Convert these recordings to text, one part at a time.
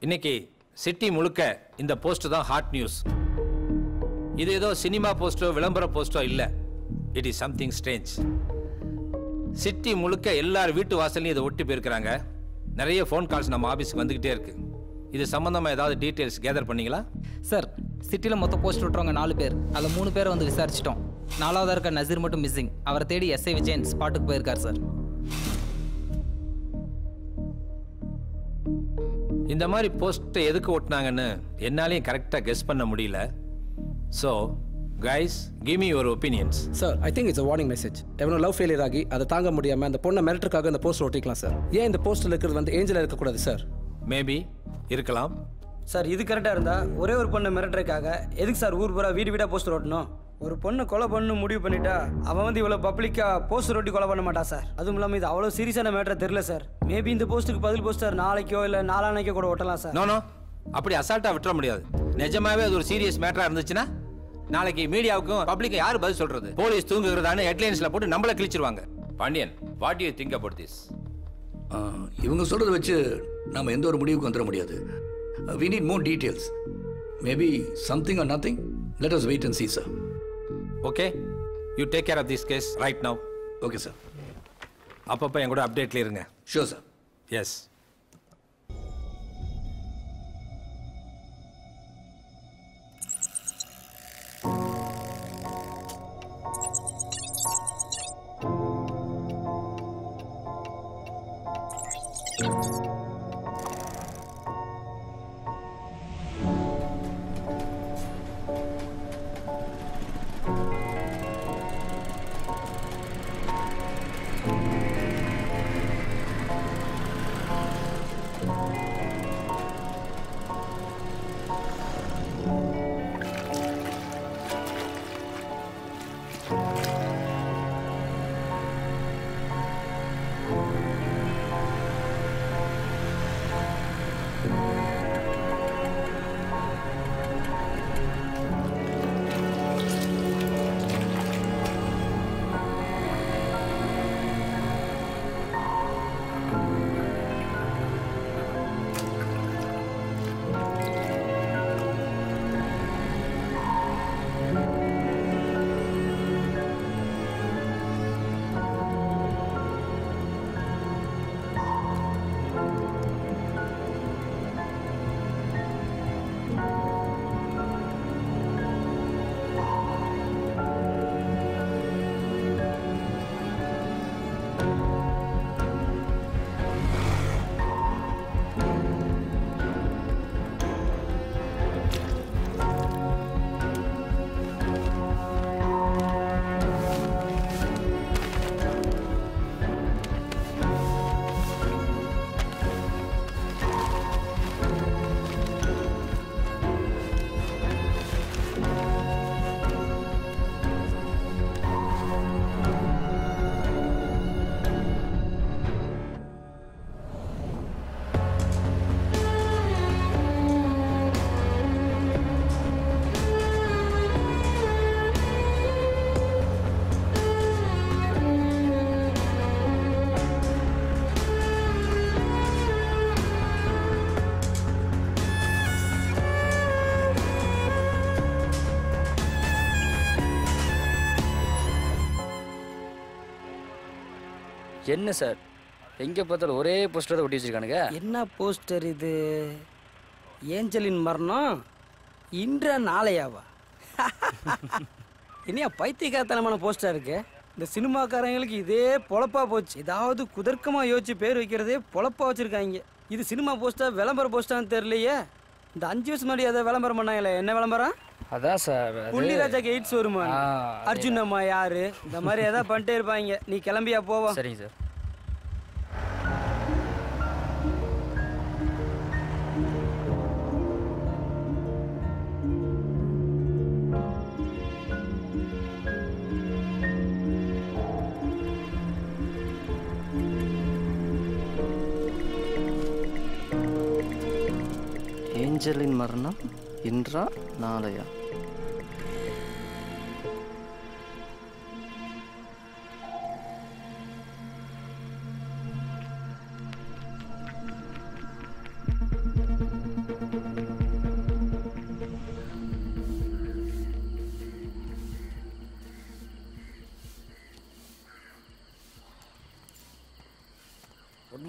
இன்னைக்கு சிட்டி முழுக்க இந்த போஸ்ட் தான் ஹாட் நியூஸ். இது ஏதோ சினிமா போஸ்டோ விளம்பர போஸ்டோ இல்ல. It is something strange. City முழுக்க எல்லார் வீட்டு வாசல்லையும் இதை ஒட்டி போயிருக்கிறாங்க. நிறைய ஃபோன் கால்ஸ் நம்ம ஆபீஸ்க்கு வந்துகிட்டே இருக்கு. இது சம்பந்தமா ஏதாவது டீடைல்ஸ் கேதர் பண்ணீங்களா? சார், சிட்டியில் மொத்தம் போஸ்ட் விட்டுறவங்க 4 பேர். அதில் 3 பேரை வந்து விசாரிச்சிட்டோம். 4வதா இருக்க நசீர் மட்டும் மிஸ்ஸிங். அவரை தேடி எஸ்ஐ விஜயன் ஸ்பாட்டுக்கு போயிருக்கார் சார். இந்த மாதிரி போஸ்ட் எதுக்கு ஓட்டினாங்கன்னு என்னாலையும் கரெக்டாக கெஸ் பண்ண முடியல. So guys, give me your opinions. Sir, I think it's a warning message. எவனோ லவ் ஃபெயிலியர் ஆகி அதை தாங்க முடியாமல் அந்த பொண்ணை மிரட்டுறதுக்காக அந்த போஸ்ட் ஓட்டிக்கலாம் சார். ஏன் இந்த போஸ்ட்டில் இருக்கிறது வந்து ஏஞ்சலாக இருக்கக்கூடாது சார்? மேபி இருக்கலாம் சார். இது கரெக்டாக இருந்தால் ஒரே ஒரு பொண்ணை மிரட்டுறதுக்காக எதுக்கு சார் ஊர் பூரா வீடு வீடாக போஸ்டர் ஓட்டணும்? ஒரு பொண்ணை கொலை பண்ணு முடிவு பண்ணிட்டா அவன் வந்து இவ்வளோ பப்ளிக்காக போஸ்டர் ஓட்டி கொலை பண்ண மாட்டான் சார். அதுவும் இல்லாமல் இது அவ்வளோ சீரியஸான மேட்டர் தெரியல சார். மேபி இந்த போஸ்ட்டுக்கு பதில் போஸ்டர் நாளைக்கோ இல்லை நாளானைக்கோ கூட ஓட்டலாம் சார். நோ அப்படி அசால்ட்டாக விட்டுற முடியாது. நிஜமாவே அது ஒரு சீரியஸ் மேட்டராக இருந்துச்சுன்னா நாளைக்கு மீடியாவுக்கும் பப்ளிக்கும் யார் பதில் சொல்றது? போலீஸ் தூங்குகிறதான ஹெட்லைன்ஸ்ல போட்டு நம்மள கிழிச்சிருவாங்க. Pandian, what do you think about this? இவங்க சொல்றதை வச்சு நாம எந்த ஒரு முடிவுக்கு வந்துட முடியாது. We need more details. Maybe something or nothing. Let us wait and see, sir. Okay, you take care of this case right now. Okay, sir. அப்பப்போ என் கூட அப்டேட்ல இருங்க. Sure, sir. Yes. என்ன சார், எங்கே பார்த்தாலும் ஒரே போஸ்டர் தான் ஒட்டி வச்சிருக்கானுங்க. என்ன போஸ்டர் இது? ஏஞ்சலின் மரணம் இன்றா நாளையாவா? இனியா பைத்தியக்காரத்தனமான போஸ்டர் இருக்கு. இந்த சினிமாக்காரங்களுக்கு இதே பொழப்பா போச்சு. ஏதாவது குதர்க்கமாக யோசிச்சு பேர் வைக்கிறதே பொழப்பா வச்சுருக்காங்க. இது சினிமா போஸ்டர் விளம்பர போஸ்டர்னு தெரியலையே. இந்த 5 வருஷம் முன்னாடி அதை விளம்பரம் பண்ணாங்களே, என்ன விளம்பரம்? அதான் சார், புள்ளிராஜாக்கு எய்ட்ஸ் வருமா, அர்ஜுன் அம்மா யாரு, இந்த மாதிரி ஏதாவது பண்ணிட்டே இருப்பாங்க. நீ கிளம்பியா போவோம். சரிங்க சார். ஏஞ்சலின் மரணம் இன்றா நாளையா?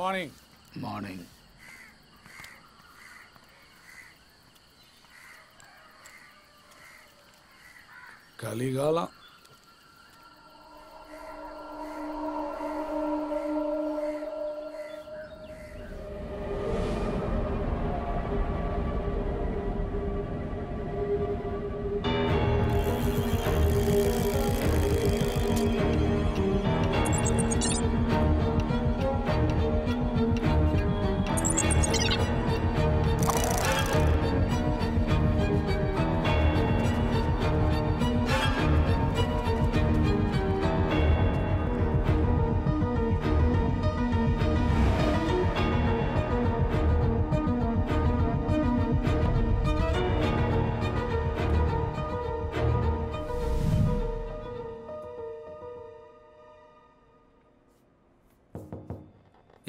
Morning morning. கலிகாலம்.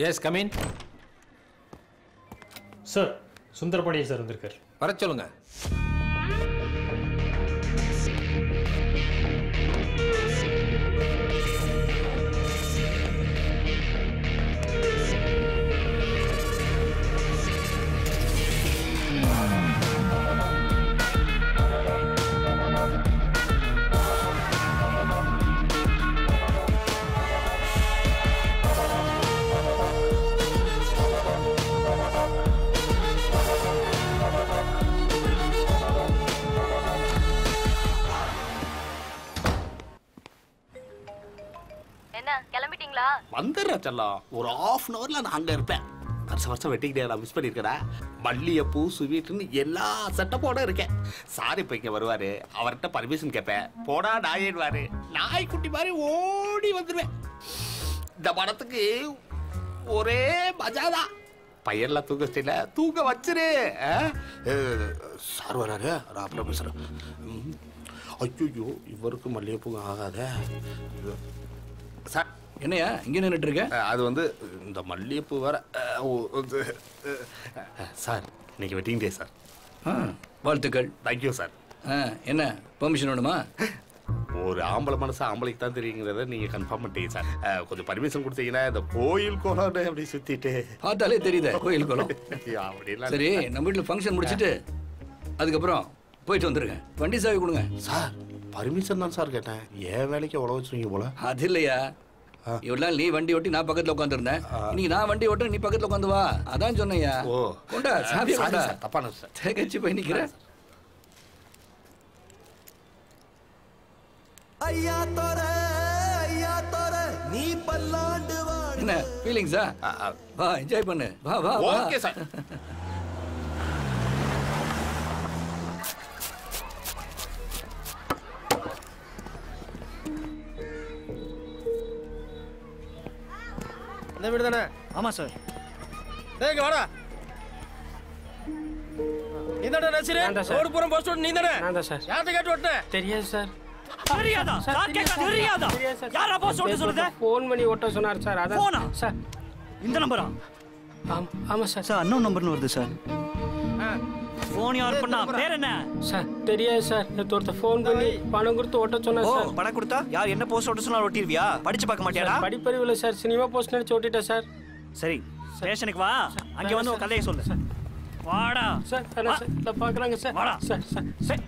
Yes come in. Sir Sundarapandian sir வந்திருக்கார். வர சொல்லுங்க. வந்துடுறேன் செல்லம். ஒரு ½ அன் ஹவர்ல நான் அங்க இருப்பேன். வருஷம் வெட்டிக்கிட்டே நான் மிஸ் பண்ணியிருக்கிறேன். மல்லிகைப்பூ ஸ்வீட்டுன்னு எல்லா செட்டப்போட இருக்கேன். சார் இப்போ இங்கே வருவார். அவர்கிட்ட பர்மிஷன் கேட்பேன். போடா நாயிடுவார். நாய்க்குட்டி மாதிரி ஓடி வந்துடுவேன். இந்த படத்துக்கு ஒரே மஜாதான். பையன்லாம் தூங்க ஸ்டைல தூங்க வச்சிரு. சார் வராரு. நான் அப்புறம் பேசுகிறேன். ஐயோ இவருக்கு மல்லிகைப்பூ ஆகாத சார். என்னையா இங்கே நின்றுட்டு இருக்க? அது வந்து இந்த மல்லிகைப்பூ வர சார். இன்னைக்கு வெட்டிங் டே சார். வாழ்த்துக்கள். Thank you sir. என்ன பெர்மிஷன் வேணுமா? ஒரு ஆம்பளை மனசு ஆம்பளைக்கு தான் தெரியுங்கிறத நீங்கள் கன்ஃபார்ம் பண்ணிட்டீங்க சார். கொஞ்சம் பர்மிஷன் கொடுத்தீங்கன்னா இந்த கோயில் கோலம் அப்படி சுற்றிட்டு பார்த்தாலே தெரியுது கோயில் கோலம். அப்படிலாம் சரி, நம்ம வீட்டில் ஃபங்க்ஷன் முடிச்சுட்டு அதுக்கப்புறம் போயிட்டு வந்துருங்க. வண்டி சாவி கொடுங்க. சார் பர்மிஷன் தான் சார் கேட்டேன். ஏன் வேலைக்கு உழவு வச்சுருங்க போல. அது இல்லையா, இவ்வளோ நீ வண்டி ஓட்டி நான் பக்கத்தில் உட்காந்துருந்தேன். இன்னைக்கு நான் வண்டி ஓட்ட நீ பக்கத்தில் உட்காந்து வா. அதான் சொன்னையா. ஓ கொண்டா சாவி கொண்டா. தப்பான சார். தேகச்சு போய் நிற்கிறேன். என்ன ஃபீலிங்ஸா? வா என்ஜாய் பண்ணு. வா வா. Okay sir. இந்த வீடு தானே? ஆமாம் சார். டேய் வாடா. நீதானே நசிரு? ரோடு புறம் போஸ்ட் ஓட்டு நீதானே? நான் தான் சார். யார்ட்ட கேட்டு ஓட்டுன? தெரியாது சார். தெரியாதா? சார் கேட்க தெரியாதா? யாரா போஸ்ட் ஓட்ட சொல்லுது? ஃபோன் பண்ணி ஓட்ட சொன்னார் சார். அதான் போனா சார். இந்த நம்பரா? ஆமாம் சார். சார் அன்னோன் நம்பர்னு வருது சார். ஃபோன் யார் பண்ணா? பேர் என்ன சார்? தெரியாது சார். நேற்று ஒருத்தர் ஃபோன் பண்ணி பணம் கொடுத்து ஓட்ட சொன்னார் சார். பணம் கொடுத்தா யார் என்ன போஸ்ட் ஓட்ட சொன்னா ஓட்டிடுவியா? படிச்சு பார்க்க மாட்டியாடா? படிப்பறிவில் சார் சினிமா போஸ்ட் நினைச்சு ஓட்டிட்டேன் சார். சரி ஸ்டேஷனுக்கு வா. அங்கே வந்து உன் கதையை சொல்லு. வாடா சார். சார் இல்லை பார்க்குறாங்க சார். வாடா sir. Sir sir.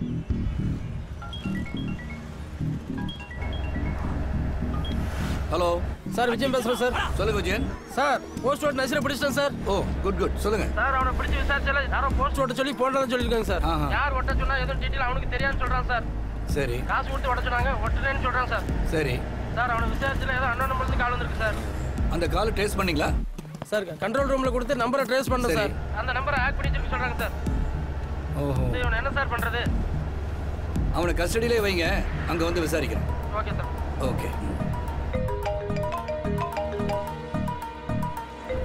Hello sir Vijayan பேசுகிறேன் சார். சொல்லுங்க விஜயன். சார் போஸ்ட் ஓட்டு நசிரை பிடிச்சிட்டேன் சார். ஓ குட் குட். சொல்லுங்க சார். அவனை பிடிச்சி விசாரிச்சால யாரோ போஸ்ட் ஓட்ட சொல்லி போடுறான்னு சொல்லியிருக்காங்க சார். யார் ஓட்ட சொன்னா எதுவும் டீட்டெயில் அவனுக்கு தெரியாதுன்னு சொல்கிறான் சார். சரி. காசு கொடுத்து ஓட்ட சொன்னாங்க. ஒட்டுறேன்னு சொல்கிறாங்க சார். சரி சார் அவனை விசாரிச்சுல ஏதோ அண்ணன் நம்பருக்கு கால் வந்திருக்கு சார். அந்த காலை ட்ரேஸ் பண்ணீங்களா? சார் கண்ட்ரோல் ரூமில் கொடுத்து நம்பரை ட்ரேஸ் பண்ணேன் சார். அந்த நம்பரை ஹேக் பண்ணி சொல்லி சொல்கிறாங்க சார். ஓஹோ. இவனை என்ன சார் பண்ணுறது? அவனை கஸ்டடியிலே வைங்க. அங்கே வந்து விசாரிக்கிறேன். Okay sir. ஓகே.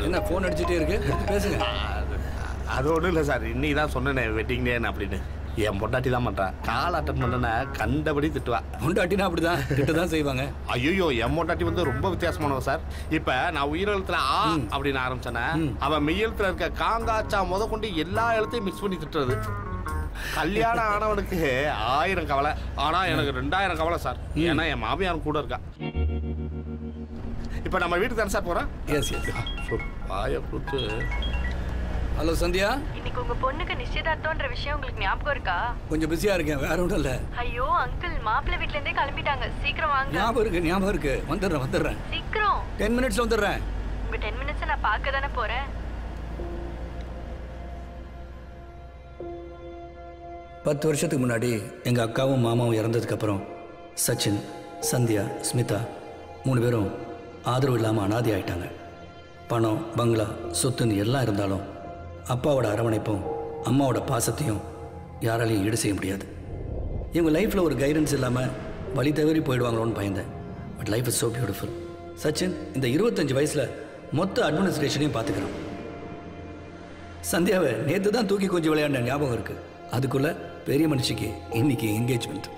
என்ன ஃபோன் அடிச்சுட்டே இருக்கு? பேசுங்க. அது ஒன்றும் இல்லை சார். இன்னைக்கு தான் சொன்னேன் வெட்டிங் டேன்னு அப்படின்னு. என் பொண்டாட்டி தான் பண்ணுறான். கால் அட்டன் பண்ணனா கண்டபடி திட்டுவா. பொண்டாட்டினா அப்படிதான் திட்டு தான் செய்வாங்க. ஐயோ என் பொண்டாட்டி வந்து ரொம்ப வித்தியாசமானவ சார். இப்போ நான் உயிரெழுத்துல ஆ அப்படின்னு ஆரம்பிச்சேன்னா அவன் மெய்யெழுத்துல இருக்க காங்காச்சா முத கொண்டு எல்லா எழுத்தையும் மிக்ஸ் பண்ணி திட்டுறது. கல்யாணம் ஆனவனுக்கு 1000 கவலை. ஆனால் எனக்கு 2000 கவலை சார். ஏன்னா என் மாமியாரும் கூட இருக்கா. இப்போ நம்ம வீட்டுக்கு தானே சார் போகிறோம்? Yes yes. வாயை கொடுத்து. ஹலோ சந்தியா, இன்னைக்கு உங்க பொண்ணுக்கு நிச்சயதார்த்தம்ன்ற விஷயம் உங்களுக்கு ஞாபகம் இருக்கா? கொஞ்சம் பிஸியாக இருக்கேன், வேற ஒன்றும் இல்லை. ஐயோ அங்கிள், மாப்பிள்ளை வீட்ல இருந்தே கிளம்பிட்டாங்க, சீக்கிரம் வாங்க. ஞாபகம் இருக்கு, வந்துடுறேன். சீக்கிரம். 10 மினிட்ஸ்ல வந்துடுறேன். உங்க 10 மினிட்ஸ் நான் பார்க்க தானே போறேன். 10 வருஷத்துக்கு முன்னாடி எங்கள் அக்காவும் மாமாவும் இறந்ததுக்கப்புறம் சச்சின், சந்தியா, ஸ்மிதா 3 பேரும் ஆதரவு இல்லாமல் அனாதி ஆயிட்டாங்க. பணம், பங்களா, சொத்துன்னு எல்லாம் இருந்தாலும் அப்பாவோட அரவணைப்பும் அம்மாவோட பாசத்தையும் யாராலையும் ஈடு செய்ய முடியாது. இவங்க லைஃப்பில் ஒரு கைடன்ஸ் இல்லாமல் வழி தவறி போயிடுவாங்களோன்னு பயந்தேன். But life is so beautiful. Sachin இந்த 25 வயசில் மொத்த அட்மினிஸ்ட்ரேஷனையும் பார்த்துக்கிறான். சந்தியாவை நேற்று தான் தூக்கி கொஞ்சம் விளையாடின ஞாபகம் இருக்குது. அதுக்குள்ளே பெரிய மனுஷிக்கு இன்னைக்கு என்கேஜ்மெண்ட்.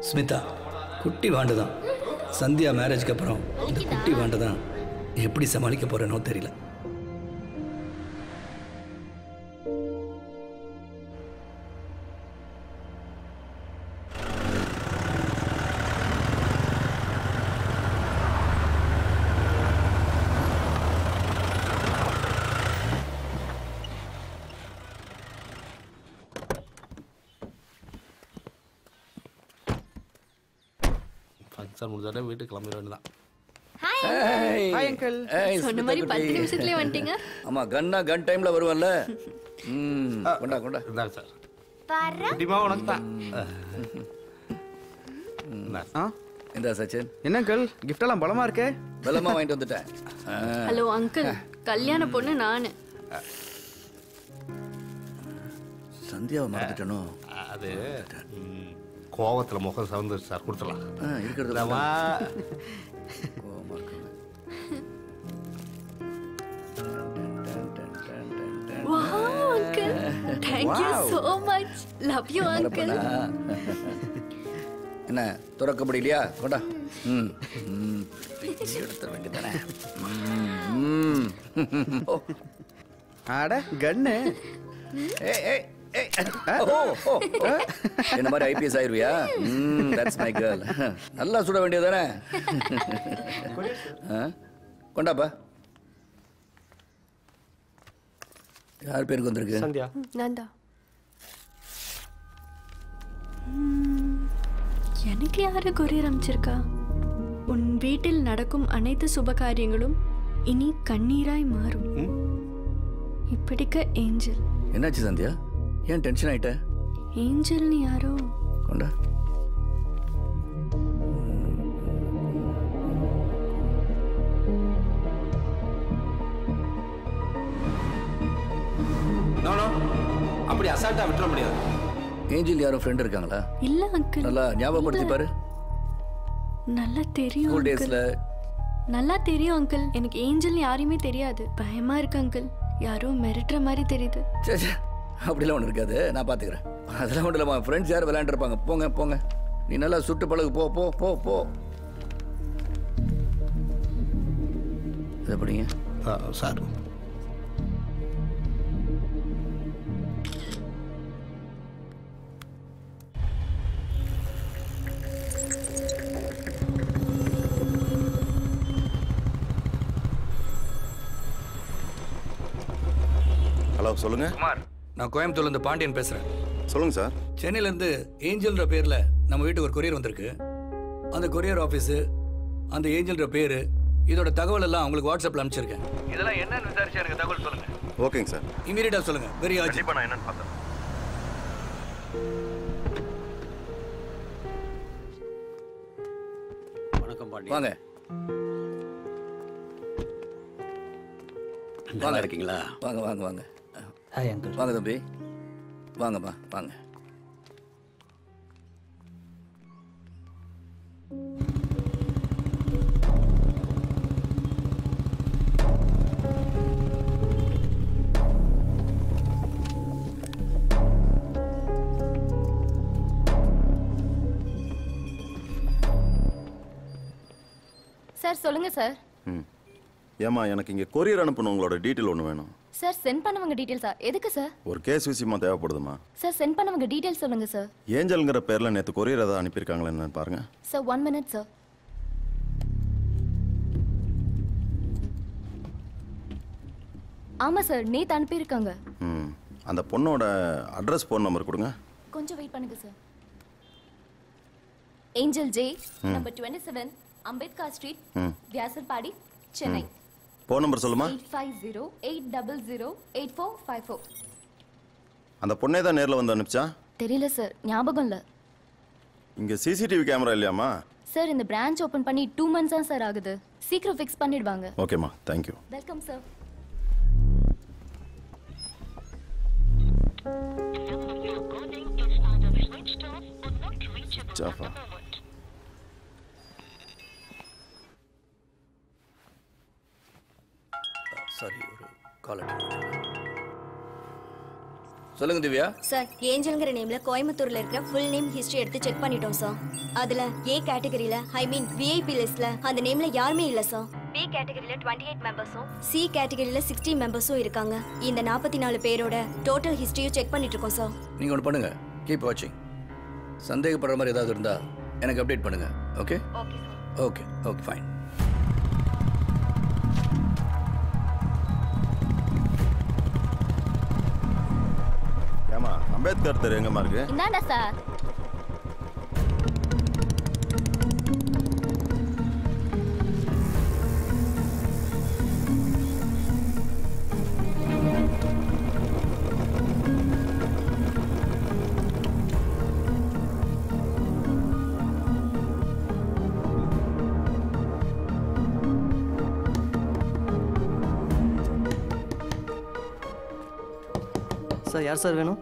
ஸ்மிதா குட்டி வாண்டு தான். சந்தியா மேரேஜ்க்கு அப்புறம் இந்த குட்டி வாண்டு தான் எப்படி சமாளிக்க போறேனோ தெரியல. ஃபங்க்ஷன் முடிஞ்சாலே வீட்டுக்கு கிளம்பிட வேண்டியதான். Hi uncle. சொன்ன மாதிரி 10 நிமிஷத்துலயே வந்துட்டீங்க. ஆமா, கன் டைம்ல வருவல்ல. கொண்டா இந்தாங்க சார். பாரு. குட்டிமா உனக்கு தான். இந்த சச்சின் என்ன அங்கிள், gift எல்லாம் பலமா இருக்கே. பலமா வாங்கிட்டு வந்துட்டேன். ஹலோ அங்கிள், கல்யாண பொண்ணு நானு. சந்தியாவை மறந்துட்டனோ? அது கோவத்தில் முகம் சவந்துருச்சு சார், கொடுத்துடலாம். இருக்கிறது Wow uncle, thank you so much. Love you uncle. என்ன துறக்க முடியலையா? கொண்டா. எடுத்த வேண்டியதானே. அட கண்ணு. என்ன மாதிரி ஐபிஎஸ் ஆயிருவியா? That's my girl. நல்லா சுட வேண்டியதானே. கொண்டாப்பா. யார் பேருக்கு வந்திருக்கு? சந்தியா. நந்தா. எனக்கு யாரு கொரியர் அமைச்சிருக்கா? உன் வீட்டில் நடக்கும் அனைத்து சுப காரியங்களும் இனி கண்ணீராய் மாறும். இப்படிக்க ஏஞ்சல். என்னாச்சு சந்தியா, ஏன் டென்ஷன் ஆயிட்ட? ஏஞ்சல்னு யாரோ. கொண்டா. அப்படி அசால்ட்டா விட்டுற முடியாது. ஏஞ்சல் யாரோ ஃப்ரெண்ட் இருக்காங்களா? இல்ல அங்கிள். நல்லா ஞாபகப்படுத்தி பாரு. நல்லா தெரியும் ஸ்கூல் அங்கிள். டேஸ்ல நல்லா தெரியும் அங்கிள். எனக்கு ஏஞ்சல் யாரையுமே தெரியாது. பயமா இருக்கு அங்கிள். யாரோ மிரட்டுற மாதிரி தெரியுது. சே அப்படிலாம் ஒன்று இருக்காது, நான் பார்த்துக்கிறேன். அதெல்லாம் ஒன்றும் இல்லைம்மா, ஃப்ரெண்ட்ஸ் யாரும் விளையாண்டுருப்பாங்க. போங்க போங்க, நீ நல்லா சுட்டு பழகு. போ போ போ போ. எப்படிங்க சார்? ஹலோ சொல்லுங்க. குமார், நான் கோயம்புத்தூர்ல இருந்து பாண்டியன் பேசுறேன். சொல்லுங்க சார். சென்னையில இருந்து ஏஞ்சல்ன்ற பேர்ல நம்ம வீட்டுக்கு ஒரு கொரியர் வந்திருக்கு. அந்த கொரியர் ஆஃபீஸு, அந்த ஏஞ்சல்ன்ற பேரு, இதோட தகவல் எல்லாம் உங்களுக்கு வாட்ஸ்அப்ல அனுப்பிச்சிருக்கேன். இதெல்லாம் என்னன்னு விசாரிச்சு எனக்கு தகவல் சொல்லுங்க. ஓகேங்க சார். இமீடியட்டா சொல்லுங்க. Very urgent. கண்டிப்பா நான் என்னன்னு பார்த்தேன். வணக்கம் பாண்டி. வாங்க. நல்லா இருக்கீங்களா? வாங்க வாங்க வாங்க. Hi uncle. வாங்க தம்பி, வாங்கம்மா வாங்க. சார் சொல்லுங்க சார். ஏம்மா, எனக்கு இங்கே கொரியர் அனுப்பணும், உங்களோட டீட்டெயில் ஒன்று வேணும். சார் சென்ட் பண்ணவங்க டீடைல்ஸா? எதுக்கு சார்? ஒரு கேஸ் விஷயமா தேவைப்படுதுமா. சார் சென்ட் பண்ணவங்க டீடைல்ஸ் சொல்லுங்க சார். ஏஞ்சல்ங்கிற பேர்ல நேத்து கொரியர் ஏதாவது அனுப்பியிருக்காங்களா என்னன்னு பாருங்க. Sir 1 minute sir. ஆமா சார், நேத்து அனுப்பியிருக்காங்க. அந்த பொண்ணோட அட்ரஸ் ஃபோன் நம்பர் கொடுங்க. கொஞ்சம் வெயிட் பண்ணுங்க sir. Angel J, number 27, Ambedkar street, Vyasarpadi, Chennai. Phone number சொல்லுமா. 8508008454. அந்த பொண்ணே தான் நேர்ல வந்து அனுப்பிச்சா? தெரியல சார், ஞாபகம் இல்ல. இங்க சிசிடிவி கேமரா இல்லையாமா? சார் இந்த பிரான்ச் ஓபன் பண்ணி 2 months தான் சார் ஆகுது. சீக்கிரம் ஃபிக்ஸ் பண்ணிடுவாங்க. ஓகேமா, thank you. Welcome sir. Sorry, ஒரு கால் சொல்லுங்க திவ்யா. சார், ஏஞ்சல்ங்கிற நேம்ல கோயம்புத்தூர்ல இருக்கிற ஃபுல் நேம் ஹிஸ்டரி எடுத்து செக் பண்ணிட்டோம் சார். அதுல ஏ கேட்டகரியில விஐபி லிஸ்ட்ல அந்த நேம்ல யாருமே இல்ல சார். பி கேட்டகரியில 28 மெம்பர்ஸும் சி கேட்டகரியில 60 மெம்பர்ஸும் இருக்காங்க. இந்த 44 பேரோட டோட்டல் ஹிஸ்டரியை செக் பண்ணிட்டு இருக்கோம் சார். நீங்க ஒன்று பண்ணுங்க, கீப் வாட்சிங். சந்தேகப்படுற மாதிரி ஏதாவது இருந்தா எனக்கு அப்டேட் பண்ணுங்க. Okay okay okay fine. ஏமா அம்பேத்கர் தெரு எங்கம்மா இருக்கு? இந்தாண்டா சார். சார், யார் சார் வேணும்?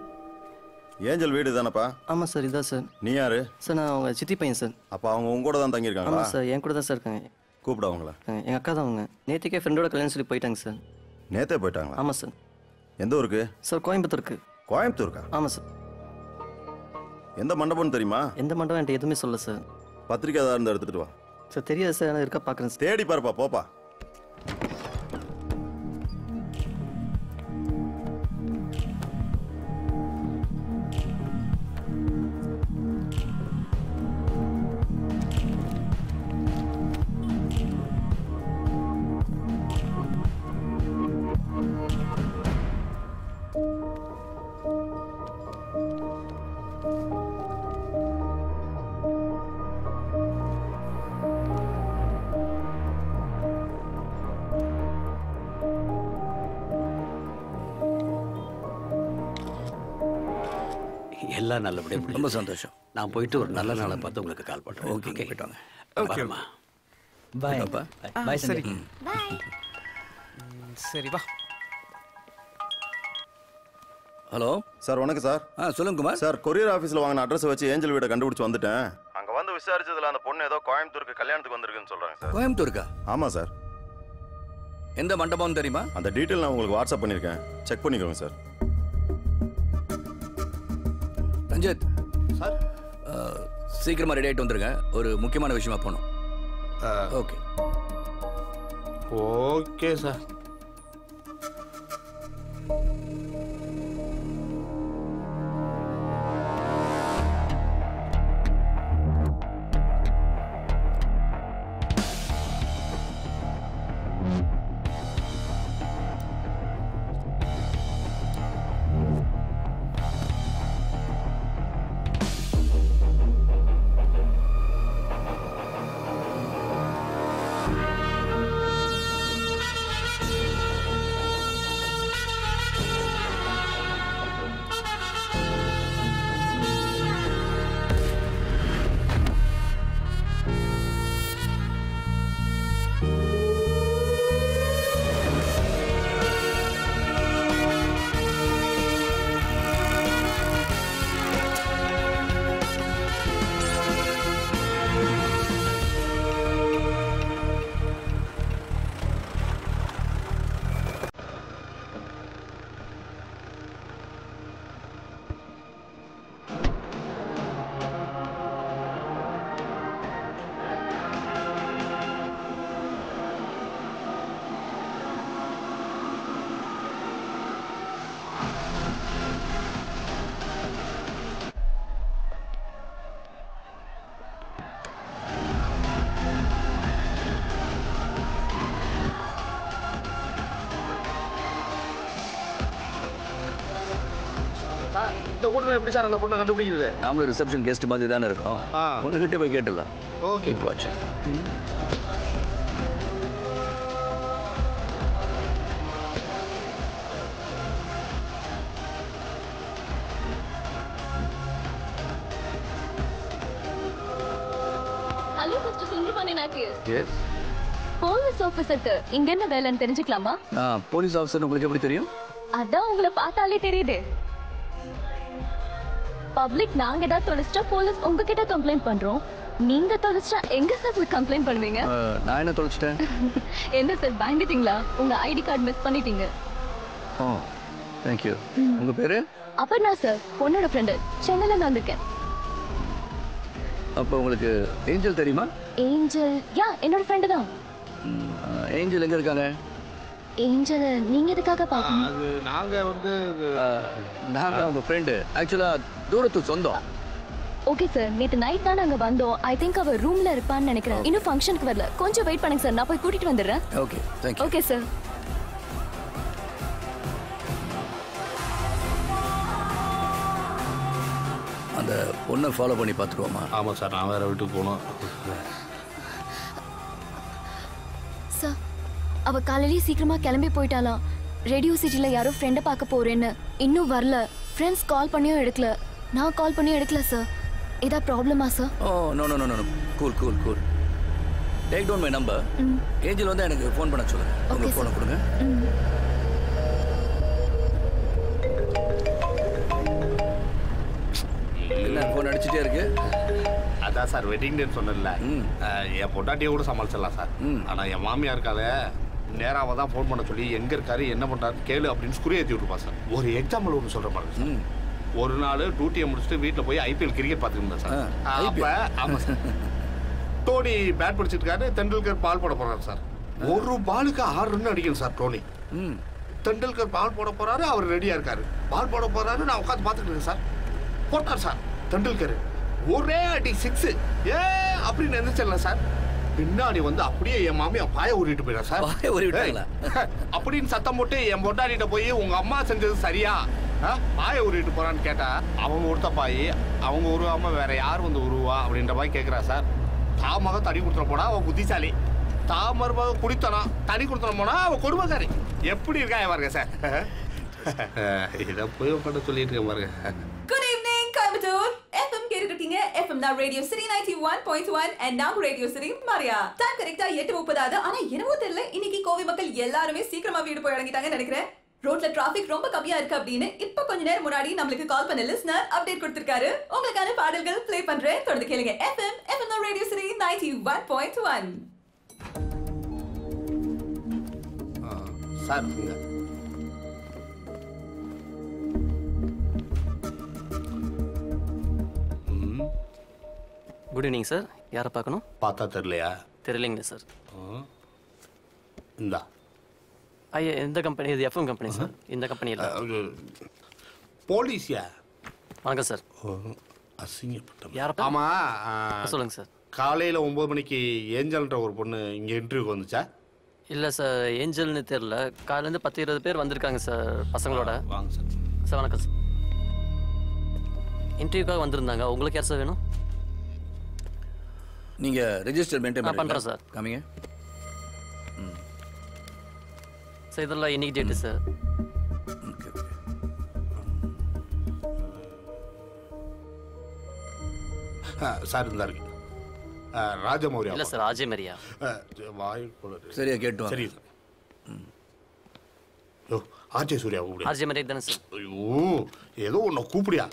ஏஞ்சல் வீடு தானப்பா? ஆமாம் சார், இதான் சார். நீ யாரு? சார், நான் அவங்க சித்தி பையன் சார். அப்போ அவங்க உங்க கூட தான் தங்கியிருக்காங்களா? ஆமாம் சார், என் கூட தான் சார் இருக்காங்க. கூப்பிட அவங்கள. எங்கள் அக்கா தான் அவங்க. நேற்றுக்கே ஃப்ரெண்டோட கல்யாணம் சொல்லி போயிட்டாங்க சார். நேற்றே போயிட்டாங்களா? ஆமாம் சார். எந்த ஊருக்கு? சார், கோயம்புத்தூருக்கு. கோயம்புத்தூருக்கா? ஆமாம் சார். எந்த மண்டபம்னு தெரியுமா? எந்த மண்டபம் என்கிட்ட எதுவுமே சொல்ல சார். பத்திரிக்கை ஏதாவது இருந்தால் எடுத்துகிட்டு வா. சார், தெரியாது சார், இருக்கா பார்க்குறேன் சார். தேடி பாருப்பா, போப்பா. எல்லாம் நல்லபடியா முடியும். ரொம்ப சந்தோஷம். நான் போயிட்டு ஒரு நல்ல நாளை பார்த்து உங்களுக்கு கால் பண்றேன். ஓகே, போயிட்டு வாங்க. ஓகேம்மா. பாய். பாய் சரி. சரி வா. ஹலோ சார், வணக்கம் சார். சொல்லுங்க குமார். சார், கொரியர் ஆஃபீஸில் வாங்கின அட்ரஸை வச்சு ஏஞ்சல் வீடை கண்டுபிடிச்சு வந்துட்டேன். அங்கே வந்து விசாரிச்சதுல அந்த பொண்ணு ஏதோ கோயம்புத்தூருக்கு கல்யாணத்துக்கு வந்திருக்குன்னு சொல்கிறாங்க சார். கோயம்புத்தூருக்கா? ஆமாம் சார். எந்த மண்டபம் தெரியுமா? அந்த டீட்டெயில் நான் உங்களுக்கு வாட்ஸ்அப் பண்ணியிருக்கேன், செக் பண்ணிக்கோங்க சார். ரஞ்சித் சார், சீக்கிரமா ரெடி ஆகிட்டு வந்துருங்க. ஒரு முக்கியமான விஷயமா போகணும். Okay okay sir. இந்த கூட்டத்தில் எப்படி சார் அந்த பொண்ணை கண்டுபிடிக்கிறது? நாமளும் ரிசப்ஷன் கெஸ்ட் மாதிரி தானே இருக்கோம். உங்ககிட்ட போய் கேட்டுடலாம். Okay watch. Hello mister Sundarapani நாட்டியஸ். எஸ். போலீஸ் ஆஃபீஸருக்கு இங்க என்ன வேலைன்னு தெரிஞ்சுக்கலாமா? போலீஸ் ஆஃபீஸர் உங்களுக்கு எப்படி தெரியும்? அதான் உங்களை பார்த்தாலே தெரியுது. பப்ளிக் நாங்க ஏதாவது தொலைச்சிட்டா போலீஸ் உங்ககிட்ட கம்ப்ளைண்ட் பண்றோம். நீங்க தொலைச்சிட்டா எங்க சார் கம்ப்ளைண்ட் பண்ணுவீங்க? நான் என்ன தொலைச்சிட்டேன்? என்ன சார் பயந்துட்டீங்களா? உங்க ஐடி கார்டு மிஸ் பண்ணிட்டீங்க. ஓ தேங்க்யூ. உங்க பேரு? அப்பர்ணா சார், பொண்ணோட ஃப்ரெண்டு. சென்னையில இருந்து வந்திருக்கேன். அப்போ உங்களுக்கு ஏஞ்சல் தெரியுமா? ஏஞ்சல் யா என்னோட ஃப்ரெண்டு தான். ஏஞ்சல் எங்க இருக்காங்க? ஏஞ்சல் நீங்க எதுக்காக பார்க்கணும்? அது நாங்கள் வந்து நாங்கள் அவங்க ஃப்ரெண்டு. ஆக்சுவலாக தூரத்து சொந்தம். ஓகே சார், நேற்று நைட் தான் நாங்கள் வந்தோம். ஐ திங்க் அவர் ரூமில் இருப்பான்னு நினைக்கிறேன். இன்னும் ஃபங்க்ஷனுக்கு வரல. கொஞ்சம் வெயிட் பண்ணுங்க சார், நான் போய் கூட்டிகிட்டு வந்துடுறேன். Okay thank you. Okay sir. அந்த பொண்ணை ஃபாலோ பண்ணி பார்த்துருவோமா? ஆமாம் சார், நான் வேறு வீட்டுக்கு போகணும். சார், அவ காலையிலேயே சீக்கிரமா கிளம்பி போயிட்டாலாம். ரேடியோ சிட்டியில் யாரோ ஃப்ரெண்டை பார்க்க போறேன்னு இன்னும் வரல. ஃப்ரெண்ட்ஸ் கால் பண்ணியும் எடுக்கல, நான் கால் பண்ணியும் எடுக்கல சார். ஏதா ப்ராப்ளமா sir? Oh no no no no cool cool cool. Take down my number. Angel வந்து எனக்கு ஃபோன் பண்ண சொல்லுங்க. உங்க ஃபோனை கொடுங்க. என்ன ஃபோன் அடிச்சுட்டே இருக்கு? அதான் சார் வெட்டிங் டேன்னு சொன்னேன்ல, என் பொண்டாட்டியை கூட சமாளிச்சிடலாம் சார். ஆனால் என் மாமியா இருக்காத நேராக தான் ஃபோன் பண்ண சொல்லி எங்கே இருக்காரு என்ன பண்ணுறாரு கேளு அப்படின்னு குறி ஏற்றி விட்டுருப்பா சார். ஒரு எக்ஸாம்பிள் ஒன்று சொல்கிற பாருங்க சார். ஒரு நாள் டியூட்டியை முடிச்சுட்டு வீட்டில் போய் ஐபிஎல் கிரிக்கெட் பார்த்துருந்தேன் சார். அப்போ ஆமாம் சார், டோனி பேட் பிடிச்சிட்டு இருக்காரு, தெண்டுல்கர் பால் போட போகிறாரு சார். ஒரு பாலுக்கு 6 ரன் அடிக்கணும் சார் டோனி. தெண்டுல்கர் பால் போட போகிறாரு, அவர் ரெடியாக இருக்காரு. பால் போட போகிறாரு, நான் உட்காந்து பார்த்துட்டு இருக்கேன் சார். போட்டார் சார் தெண்டுல்கர், ஒரே அடி 6 ஏ அப்படின்னு நினைச்சிடலாம் சார். பின்னாடி வந்து அப்படியே என் மாமியா பாய ஊறிட்டு போயிடா சார். பாய ஊறிட்டாங்களா அப்படின்னு சத்தம் போட்டு என் பொண்டாடிட்ட போய் உங்க அம்மா செஞ்சது சரியா, பாய ஊறிட்டு போறான்னு கேட்டா, அவங்க ஒருத்த பாய் அவங்க உருவாம வேற யார் வந்து உருவா அப்படின்ற மாதிரி கேட்குறா சார். தாமக தடி கொடுத்துட போனா அவன் புத்திசாலி, தாமரமாக குடித்தனா தடி கொடுத்துட போனா அவன் கொடுமைக்காரி. எப்படி இருக்கா பாருங்க சார். இதை போய் உட்காந்து சொல்லிட்டு இருக்கேன் பாருங்க. Good evening, Coimbatore. FM கேட்டுருக்கீங்க. FM now Radio City 91.1 and now Radio City Maria. Time கரெக்ட்டா 8:30. ஆனா என்னவோ தெரியல, இன்னைக்கு கோவை மக்கள் எல்லாரும் சீக்கிரமா வீடு போய் இறங்கிட்டாங்கன்னு நினைக்கிறேன். ரோட்ல டிராஃபிக் ரொம்ப கம்மியா இருக்கு அப்படின்னு இப்ப கொஞ்ச நேரம் முன்னாடி நமக்கு கால் பண்ண லிஸ்னர் அப்டேட் கொடுத்திருக்காரு. உங்களுக்கான பாடல்கள் ப்ளே பண்றேன், தொடர்ந்து கேளுங்க. FM now Radio City 91.1. Sir good evening sir. யாரை பார்க்கணும்? பார்த்தா தெரியலையா? தெரியலைங்க சார். இந்தா ஐயா, எந்த கம்பெனி? இது எஃப்எம் கம்பெனி சார். இந்த கம்பெனியில் போலீஸியா? வணக்கம் சார். அசிங்கப்பட்ட யாரை? ஆமாம் சொல்லுங்க சார். காலையில் 9 மணிக்கு ஏஞ்சல்ன்ற ஒரு பொண்ணு இங்கே இன்டர்வியூக்கு வந்துச்சா? இல்லை சார், ஏஞ்சல்னு தெரியல. காலையிலேருந்து 10-20 பேர் வந்திருக்காங்க சார் பசங்களோட. வாங்க சார். சார் வணக்கம் சார். இன்டர்வியூக்காக வந்திருந்தாங்க. உங்களுக்கு யார் சார் வேணும்? நீங்கள் ரெஜிஸ்டர் மெயின்டைன் பண்ணுறேன் சார். காமிங்க சார். இதெல்லாம் இன்னைக்கு டேட்டு சார். சார் இருந்தா இருக்கு ராஜமௌரியா? இல்லை சார், ராஜமரியா. சரியா கேட்டு சரி சார். யோ ஆர்ஜே சூர்யா கூப்பிடு. ஆர்ஜே மரியா தானே சார்? ஐயோ ஏதோ ஒன்று கூப்பிடியா?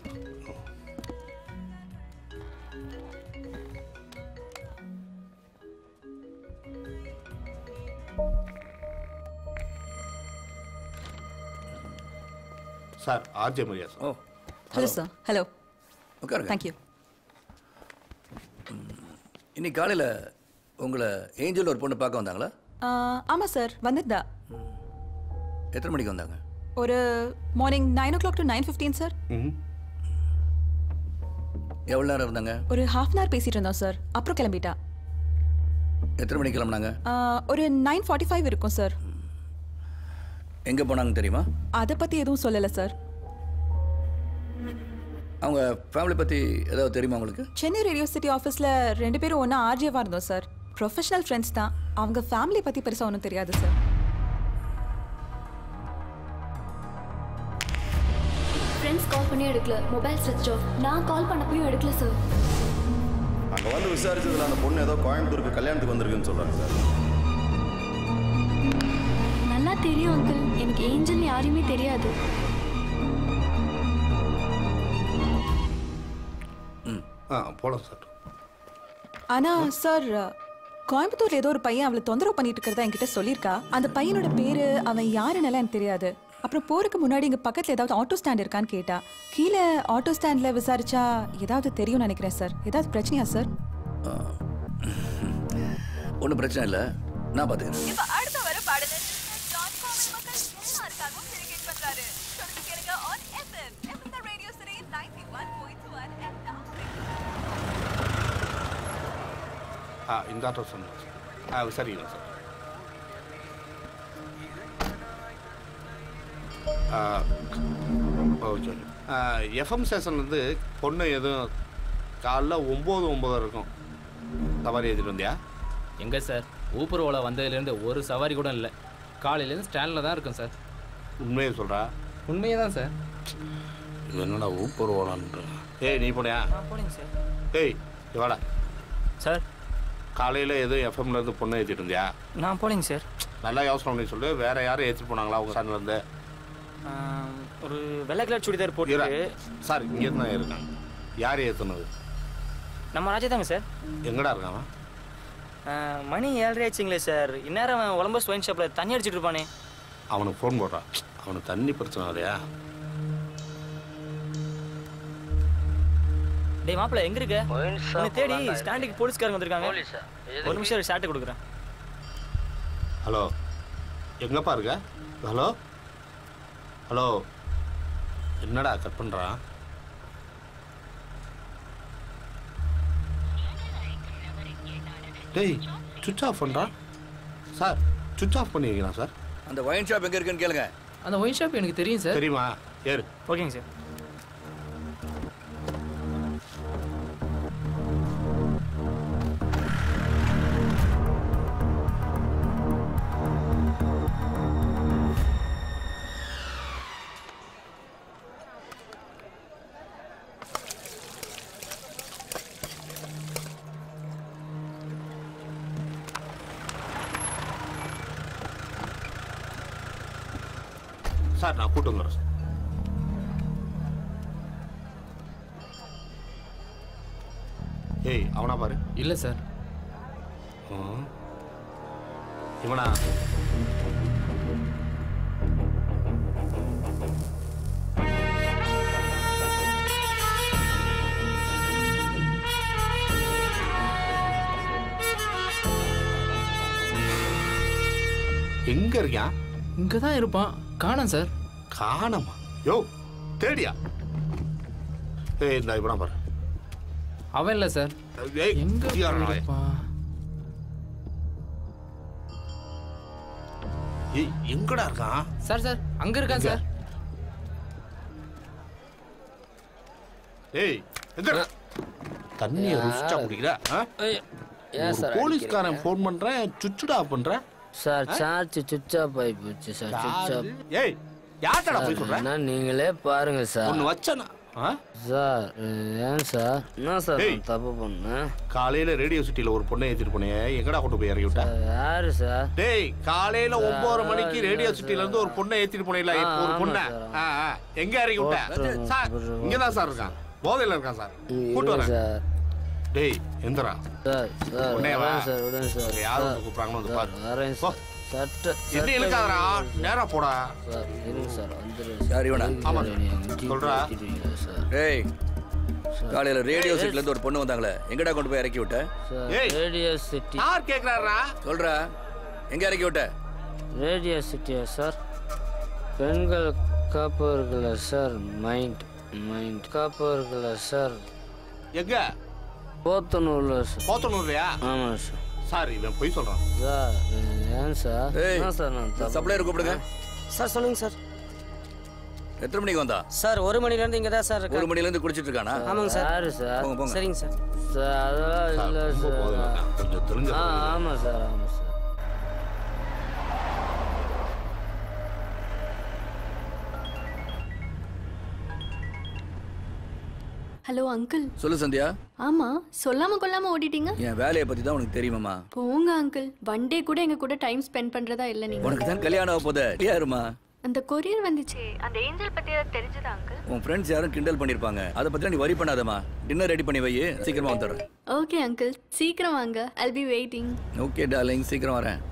Sir RJ Maria sir. Oh hello sir. Hello. உட்காருங்க. தேங்க்யூ. இன்னைக்கு காலையில் உங்களை ஏஞ்சல் ஒரு பொண்ணு பார்க்க வந்தாங்களா? ஆமாம் சார், வந்துருந்தா. எத்தனை மணிக்கு வந்தாங்க? ஒரு மார்னிங் 9 o'clock to 9:15 சார். எவ்வளோ நேரம் இருந்தாங்க? ஒரு ½ hour பேசிட்டு இருந்தோம் சார். அப்புறம் கிளம்பிட்டா. எத்தனை மணிக்கு கிளம்புனாங்க? ஒரு 9:45 இருக்கும் சார். எங்கே போனாங்கன்னு தெரியுமா? அதை பற்றி எதுவும் சொல்லலை சார். அவங்க ஃபேமிலி பற்றி ஏதாவது தெரியுமா உங்களுக்கு? சென்னை ரேடியோ சிட்டி ஆஃபீஸில் 2 பேரும் ஒன்றா ஆர்ஜேவாக இருந்தோம் சார். ப்ரொஃபஷனல் ஃப்ரெண்ட்ஸ் தான். அவங்க ஃபேமிலி பற்றி பெருசாக ஒன்றும் தெரியாது சார். ஃப்ரெண்ட்ஸ் கால் பண்ணி எடுக்கல, மொபைல் ஸ்விட்ச் ஆஃப். நான் கால் பண்ணப்பையும் எடுக்கல சார். அங்கே வந்து விசாரிச்சதுல அந்த பொண்ணு ஏதோ கோயம்புத்தூருக்கு கல்யாணத்துக்கு வந்திருக்குன்னு சொல்கிறாங்க சார். நல்லா தெரியும் அங்கிள், எனக்கு ஏஞ்சல் யாரையுமே தெரியாது. போலாம் சார். ஆனால் சார், கோயம்புத்தூர்ல ஏதோ ஒரு பையன் அவளை தொந்தரவு பண்ணிட்டு இருக்கிறதா என்கிட்ட சொல்லியிருக்கா. அந்த பையனோட பேரு, அவன் யாருன்னால எனக்கு தெரியாது. அப்புறம் போறதுக்கு முன்னாடி இங்க பக்கத்துல ஏதாவது ஆட்டோ ஸ்டாண்ட் இருக்கான்னு கேட்டா. கீழே ஆட்டோ ஸ்டாண்ட்ல விசாரிச்சா ஏதாவது தெரியும்னு நினைக்கிறேன் சார். ஏதாவது பிரச்சனையா சார்? ஒன்றும் பிரச்சனை இல்லை, நான் பார்த்துக்கிறேன். இப்ப அடுத்த வர பாடல மக்கள் எல்லாருக்காகவும் டெடிகேட் பண்றாரு. தொடர்ந்து கேளுங்க on FM. FM the radio city 91.1 and now. இந்த ஆட்டோ சொன்னேன். விசாரிக்கிறேன் சார். ஓகே. எஃப்எம் ஸ்டேஷன்லேருந்து பொண்ணு எதுவும் காலைல 9 இருக்கும் சவாரி ஏற்றிட்டு வந்தியா? எங்கே சார், ஊப்பர் ஓலை வந்ததுலேருந்து ஒரு சவாரி கூட இல்லை. காலையிலேருந்து ஸ்டாண்டில் தான் இருக்கும் சார். உண்மையை சொல்கிறா? உண்மையே தான் சார். இது என்னடா ஊப்பர் ஓலான்ற? ஏய் நீ போனியா? போனீங்க சார். ஏய் வாடா சார். காலையில் எதுவும் எஃப்எம்லேருந்து பொண்ணு ஏற்றிட்டு இருந்தியா? நான் போலிங்க சார். நல்லா யோசனை பண்ணி சொல்லு. வேறு யாரும் ஏற்றிட்டு போனாங்களா உங்கள் சார்லேருந்து? ஒரு வெள்ளை கலர் சுடிதார் போட்டு. சார் இங்கே தான் இருக்காங்க. யார் ஏற்றுனது? நம்ம ராஜா தாங்க சார். எங்கடா இருக்கான்? மணி 7:30 ஆச்சுங்களே சார். இந்நேரம் அவன் ஒலம்பஸ் ஒயின் ஷாப்பில் தண்ணி அடிச்சிட்டு இருப்பானே. அவனுக்கு ஃபோன் போடுறான். அவனுக்கு தண்ணி பிரச்சனை இல்லையா? டேய் மாப்பிள்ள எங்க இருக்க? உன்னை தேடி ஸ்டாண்டுக்கு போலீஸ்காரங்க வந்திருக்காங்க. ஒரு நிமிஷம் ஷார்ட் கொடுக்குறேன். ஹலோ எங்கப்பா இருக்க? ஹலோ ஹலோ என்னடா கட் பண்ணுறான்? டேய் சுவிட்ச் ஆஃப் பண்ணுறான் சார். சுவிட்ச் ஆஃப் பண்ணி வைக்கிறான் சார். அந்த ஒயின் ஷாப் எங்கே இருக்குன்னு கேளுங்க. அந்த ஒயின் ஷாப் எனக்கு தெரியும் சார். தெரியுமா? ஏறு. ஓகேங்க சார். சார் நான் கூட்டு வந்துடுறேன் சார். ஏய் அவனா பாரு. இல்லை சார். இவனா? எங்க இருக்கியா? இங்கே தான் இருப்பான். காணோம் சார். காணமா? யோ தேடியா? ஏய் இந்த இவனா பாரு. அவன் இல்லை சார். ஏய் எங்கே இருப்பான்? ஏய் எங்கடா இருக்கான்? சார் சார் அங்கே இருக்கான் சார். ஏய் எங்க தண்ணியை ருசிச்சா குடிக்கிறா? ஏன் சார் போலீஸ்காரன் ஃபோன் பண்றேன், சுவிட்ச் ஆஃப் பண்ற சார். சார்ஜ் சுவிட்ச் ஆஃப் ஆகி போச்சு சார். சுவிட்ச் ஆஃப். ஏய் யார்டா போய் சொல்ற? நீங்களே பாருங்க சார். ஒன்னு வச்சனா சார். ஏன் சார்? என்ன சார் தப்பு பண்ணேன்? காலையில ரேடியோ சிட்டில ஒரு பொண்ணை ஏத்திட்டு போனே, எங்கடா கொண்டு போய் இறக்கி விட்ட? யாரு சார்? டேய் காலையில 9:30 மணிக்கு ரேடியோ சிட்டில இருந்து ஒரு பொண்ணை ஏத்திட்டு போனீல, ஒரு பொண்ணை எங்க இறக்கி விட்ட? சார் இங்க தான் சார் இருக்கான். போதையில இருக்கான் சார். கூட்டு வரேன் சார். டேய் எந்திரா சார். சார் வரேன் சார். விடுங்க சார். யார் வந்து கூப்பிடுறாங்கன்னு வந்து பாரு. வரேன் சார். சட்ட என்ன இழுக்காதடா, நேரா போடா. சார் இருங்க சார். வந்துரு சார். இவனா? ஆமா சொல்றா. ஏய் காலையில ரேடியோ சிட்டில இருந்து ஒரு பொண்ணு வந்தாங்களே, எங்கடா கொண்டு போய் இறக்கி விட்ட? ஏய் ரேடியோ சிட்டி. யார் கேக்குறாரா? சொல்றா, எங்க இறக்கி விட்ட? ரேடியோ சிட்டியா சார்? பெண்கள் காப்பவர்களா சார்? மைண்ட் காப்பவர்களா சார்? எங்க? போத்தனூர்ல சார். போத்தனூர்லயா? ஆமா சார். சார் இவன் போய் சொல்றான் சார். ஏன் சார்? என்ன சார் நான் சப்ளையர் கூப்பிடுங்க சார். சொல்லுங்க சார். எத்தனை மணிக்கு வந்தா? சார் 1 மணிலேருந்து இங்கே தான் சார் இருக்கேன். 1 மணிலேருந்து குடிச்சிட்டு இருக்கானா? ஆமாங்க சார். போங்க போங்க. சரிங்க சார். சார் அதெல்லாம் இல்லை சார். கொஞ்சம் தெரிஞ்ச ஆமாம் சார் ஆமாம் சார். Hello uncle. சொல்லு சந்தியா. ஆமா, சொல்லாம கொள்ளாம ஓடிட்டீங்க. என் வேலையை பத்தி தான் உனக்கு தெரியுமாமா? போங்க அங்கிள், ஒன் டே கூட எங்க கூட டைம் ஸ்பெண்ட் பண்றதா இல்ல நீங்க. உனக்கு தான் கல்யாணம் ஆக போதே. யாருமா? அந்த கொரியர் வந்துச்சே, அந்த ஏஞ்சல் பத்தி தெரிஞ்சதா அங்கிள்? உன் ஃப்ரெண்ட்ஸ் யாரும் கிண்டல் பண்ணிருப்பாங்க. அதை பத்தி நீ வரி பண்ணாதமா. டின்னர் ரெடி பண்ணி வை, சீக்கிரமா வந்துடுறேன். ஓகே அங்கிள், சீக்கிரம் வாங்க. I'll be waiting. Okay darling, சீக்கிரம் வரேன்.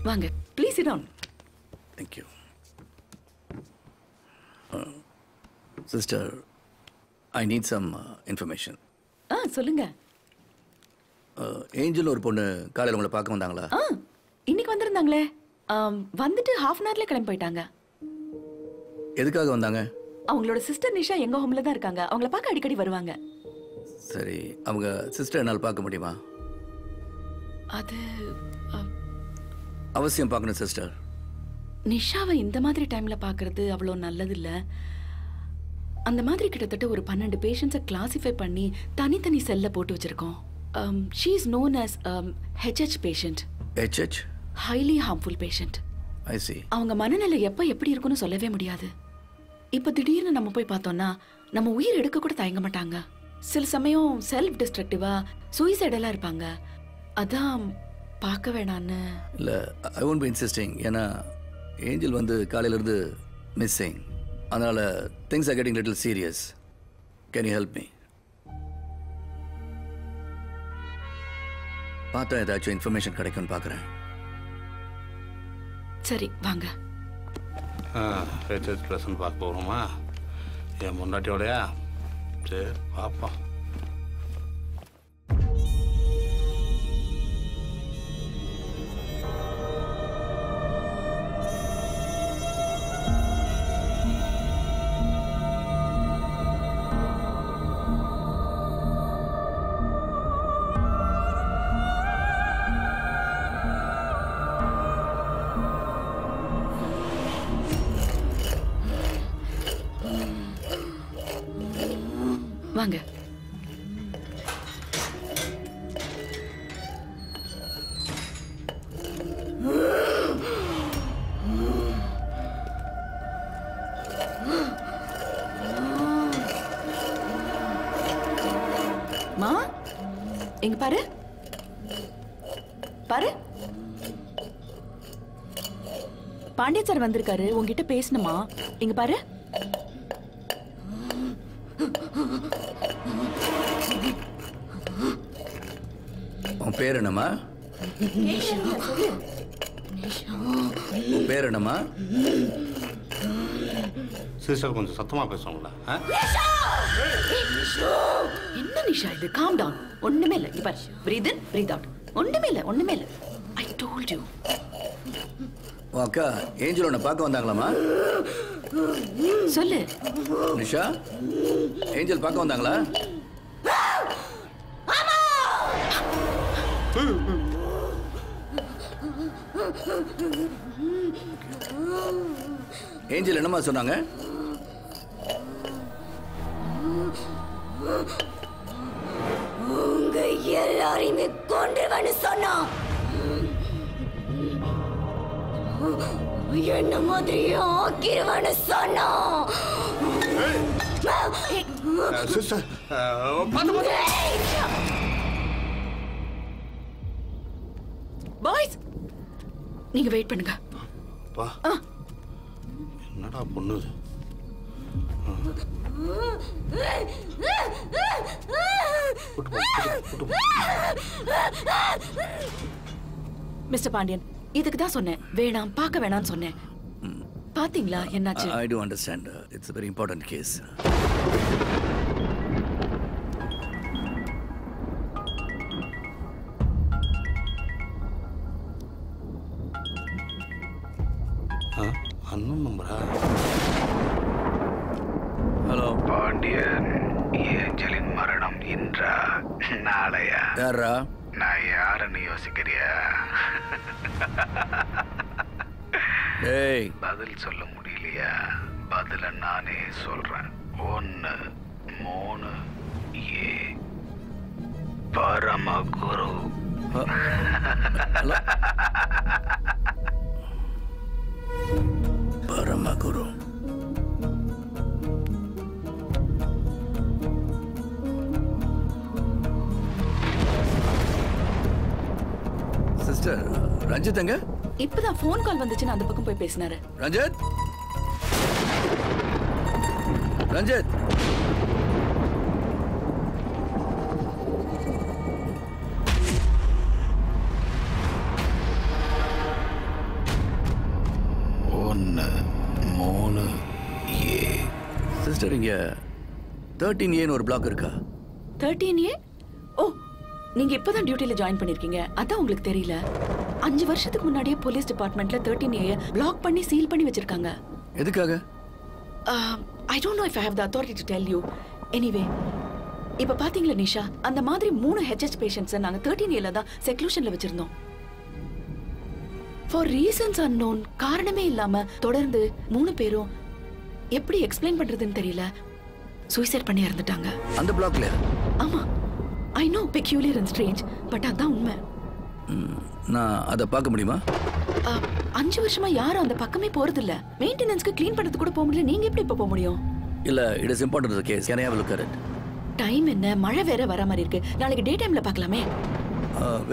வாங்க, please sit down. Thank you. Sister, I need some information. சொல்லுங்க. ஏஞ்சல் ஒரு பொண்ணு காலையில் உங்களை பார்க்க வந்தாங்களா? இன்னைக்கு வந்திருந்தாங்களே. வந்துட்டு ஹாஃப் அன் ஹவர்ல கிளம்பி போயிட்டாங்க. எதுக்காக வந்தாங்க? அவங்களோட சிஸ்டர் நிஷா எங்க ஹோம்ல தான் இருக்காங்க. அவங்கள பார்க்க அடிக்கடி வருவாங்க. சரி, அவங்க சிஸ்டர் என்னால் பார்க்க முடியுமா? அது அவசியம் பார்க்கணும் சிஸ்டர். நிஷாவை இந்த மாதிரி டைம்ல பார்க்கறது அவ்வளோ நல்லது இல்லை. அந்த மாதிரி கிட்டத்தட்ட ஒரு 12 பேஷண்ட்ஸை கிளாசிஃபை பண்ணி தனித்தனி செல்ல போட்டு வச்சிருக்கோம். She is known as HH patient. HH? Highly harmful patient. I see. அவங்க மனநிலை எப்போ எப்படி இருக்குன்னு சொல்லவே முடியாது. இப்போ திடீர்னு நம்ம போய் பார்த்தோம்னா நம்ம உயிர் எடுக்க கூட தயங்க மாட்டாங்க. சில சமயம் செல்ஃப் டிஸ்ட்ரக்டிவா சூசைடெல்லாம் இருப்பாங்க. அதான் பார்க்க வேணான்னு. இல்லை, ஐ ஒன்ட் பி இன்சிஸ்டிங். ஏன்னா ஏஞ்சல் வந்து காலையிலேருந்து மிஸ்ஸிங். அதனால் things are getting little serious. Can you help me? பார்த்தா ஏதாச்சும் இன்ஃபர்மேஷன் கிடைக்கும்னு பார்க்குறேன். சரி வாங்க. ஹெச்எஸ் ப்ரெசன்ட் பார்க்க போகிறோமா? என் முன்னாட்டியோடையா? சரி பார்ப்போம். வாங்க. மா, எங்க பாரு பாரு. பாண்டிய சார் வந்திருக்காரு, உங்ககிட்ட பேசணுமா? இங்க பாரு. உன் பேர் என்னம்மா? உன் பேர் என்னம்மா? சிஸ்டர் கொஞ்சம் சத்தமாக பேசுவாங்களா? என்ன நிஷா இது? Calm down. ஒண்ணுமே இல்லை. இங்க பாரு. Breathe in, breathe out. ஒண்ணுமே இல்லை, ஒண்ணுமே இல்லை. I told you. உன் அக்கா ஏஞ்சல் உன்னை பார்க்க வந்தாங்களாம்மா? சொல்லு நிஷா. ஏஞ்சல் பார்க்க வந்தாங்களா? ஏஞ்சல் என்னம்மா சொன்னாங்க? உங்க எல்லாரையுமே கொண்டுவன்னு சொன்னா. என்ன மாதிரி ஆக்கிருவன்னு சொன்னா. சிஸ்டர் பாய்ஸ், நீங்க வெயிட் பண்ணுங்க. வா. என்னடா பொண்ணு இது? மிஸ்டர் பாண்டியன், இதுக்கு தான் சொன்னேன் வேணாம், பார்க்க வேணாம்னு சொன்னேன். பாத்தீங்களா என்னாச்சு? I do understand. It's a very important case. அண்ணன் நம்பரா? ஹலோ பாண்டியன், ஏஞ்சலின் மரணம் இன்றா நாளையா? யாரா? நான் யாருன்னு யோசிக்கிறியா? ஏய், பதில் சொல்ல முடியலையா? பதில நானே சொல்றேன். 1 3 ஏ பரமகுரு. பரமகுரு. சிஸ்டர், ரஞ்சித் எங்க? இப்பதான் ஃபோன் கால் வந்துச்சுன்னு அந்த பக்கம் போய் பேசினாரு. ரஞ்சித், ரஞ்சித். சிஸ்டர், இங்க 13A ஒரு பிளாக் இருக்கா? 13A? ஓ, நீங்க இப்பதான் டியூட்டில ஜாயின் பண்ணிருக்கீங்க, அதான் உங்களுக்கு தெரியல. 5 வருஷத்துக்கு முன்னாடியே போலீஸ் டிபார்ட்மெண்ட்ல 13A பிளாக் பண்ணி சீல் பண்ணி வச்சிருக்காங்க. எதுக்காக? I don't know if I have the authority to tell you. Anyway, இப்ப பாத்தீங்களா நிஷா, அந்த மாதிரி 3 HH பேஷண்ட்ஸ் நாங்க 13Aல தான் செக்லூஷன்ல வச்சிருந்தோம். For reasons unknown, காரணமே இல்லாம தொடர்ந்து 3 பேரும் எப்படி எக்ஸ்பிளைன் பண்றதுன்னு தெரியல சூசைட் பண்ணி இறந்துட்டாங்க. அந்த பிளாக்ல? ஆமா. I know, peculiar and strange, but அதான் உண்மை. நான் அதை பார்க்க முடியுமா? 5 வருஷமா யாரும் அந்த பக்கமே போறது இல்ல. மெயின்டெனன்ஸ்க்கு க்ளீன் பண்றது கூட போக முடியல. நீங்க எப்படி இப்ப போக முடியும்? இல்ல, it is important case. Can I have a look at it? Time என்ன, மழை வேற வர மாதிரி இருக்கு. நாளைக்கு டே டைம்ல பார்க்கலாமே.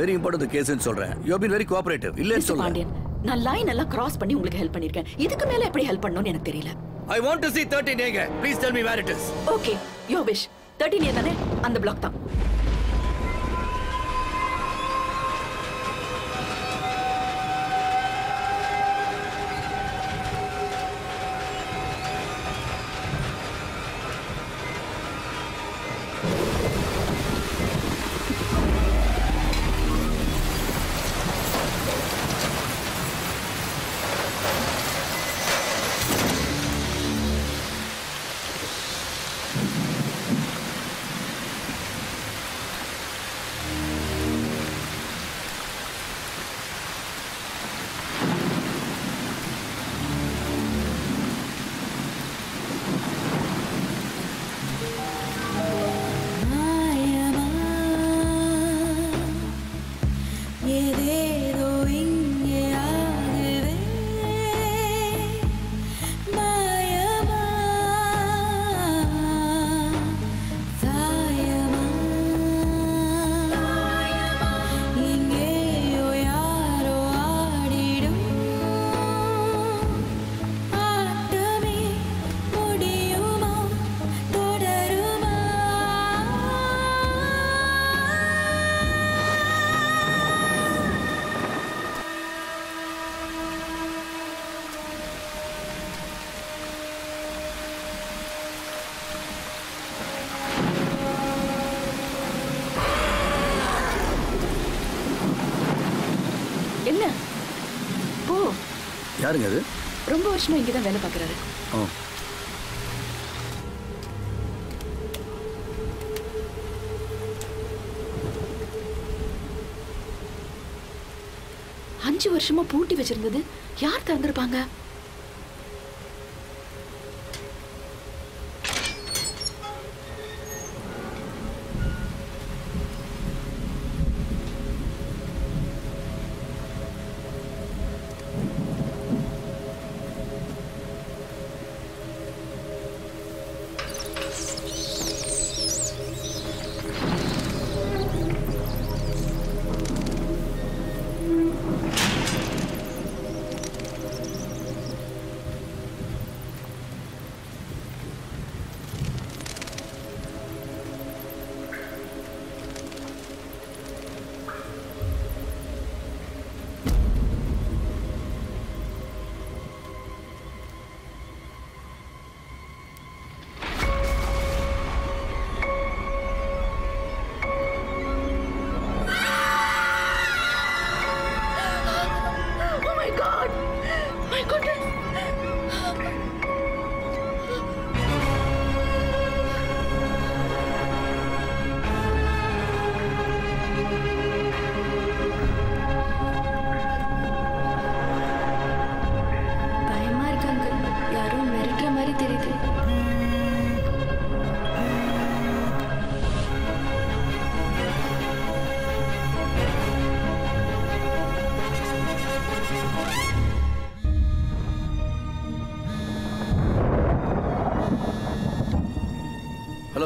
வெரி இம்பார்ட்டன்ட் கேஸ்னு சொல்றேன். You have been very cooperative. இல்ல பாண்டியன், நான் லைன் எல்லாம் கிராஸ் பண்ணி உங்களுக்கு ஹெல்ப் பண்ணிருக்கேன். இதுக்கு மேல எப்படி ஹெல்ப் பண்ணனும்னு எனக்கு தெரியல. I want to see 13A. Please tell me where it is. Okay, your wish. 13A தானே? அந்த பிளாக் தான். யாருங்க அது? ரொம்ப வருஷமா இங்க தான் வேலை பார்க்கறாரு. ஓ. அஞ்சு வருஷமா பூட்டி வச்சிருந்தது யார் திறந்திருப்பாங்க?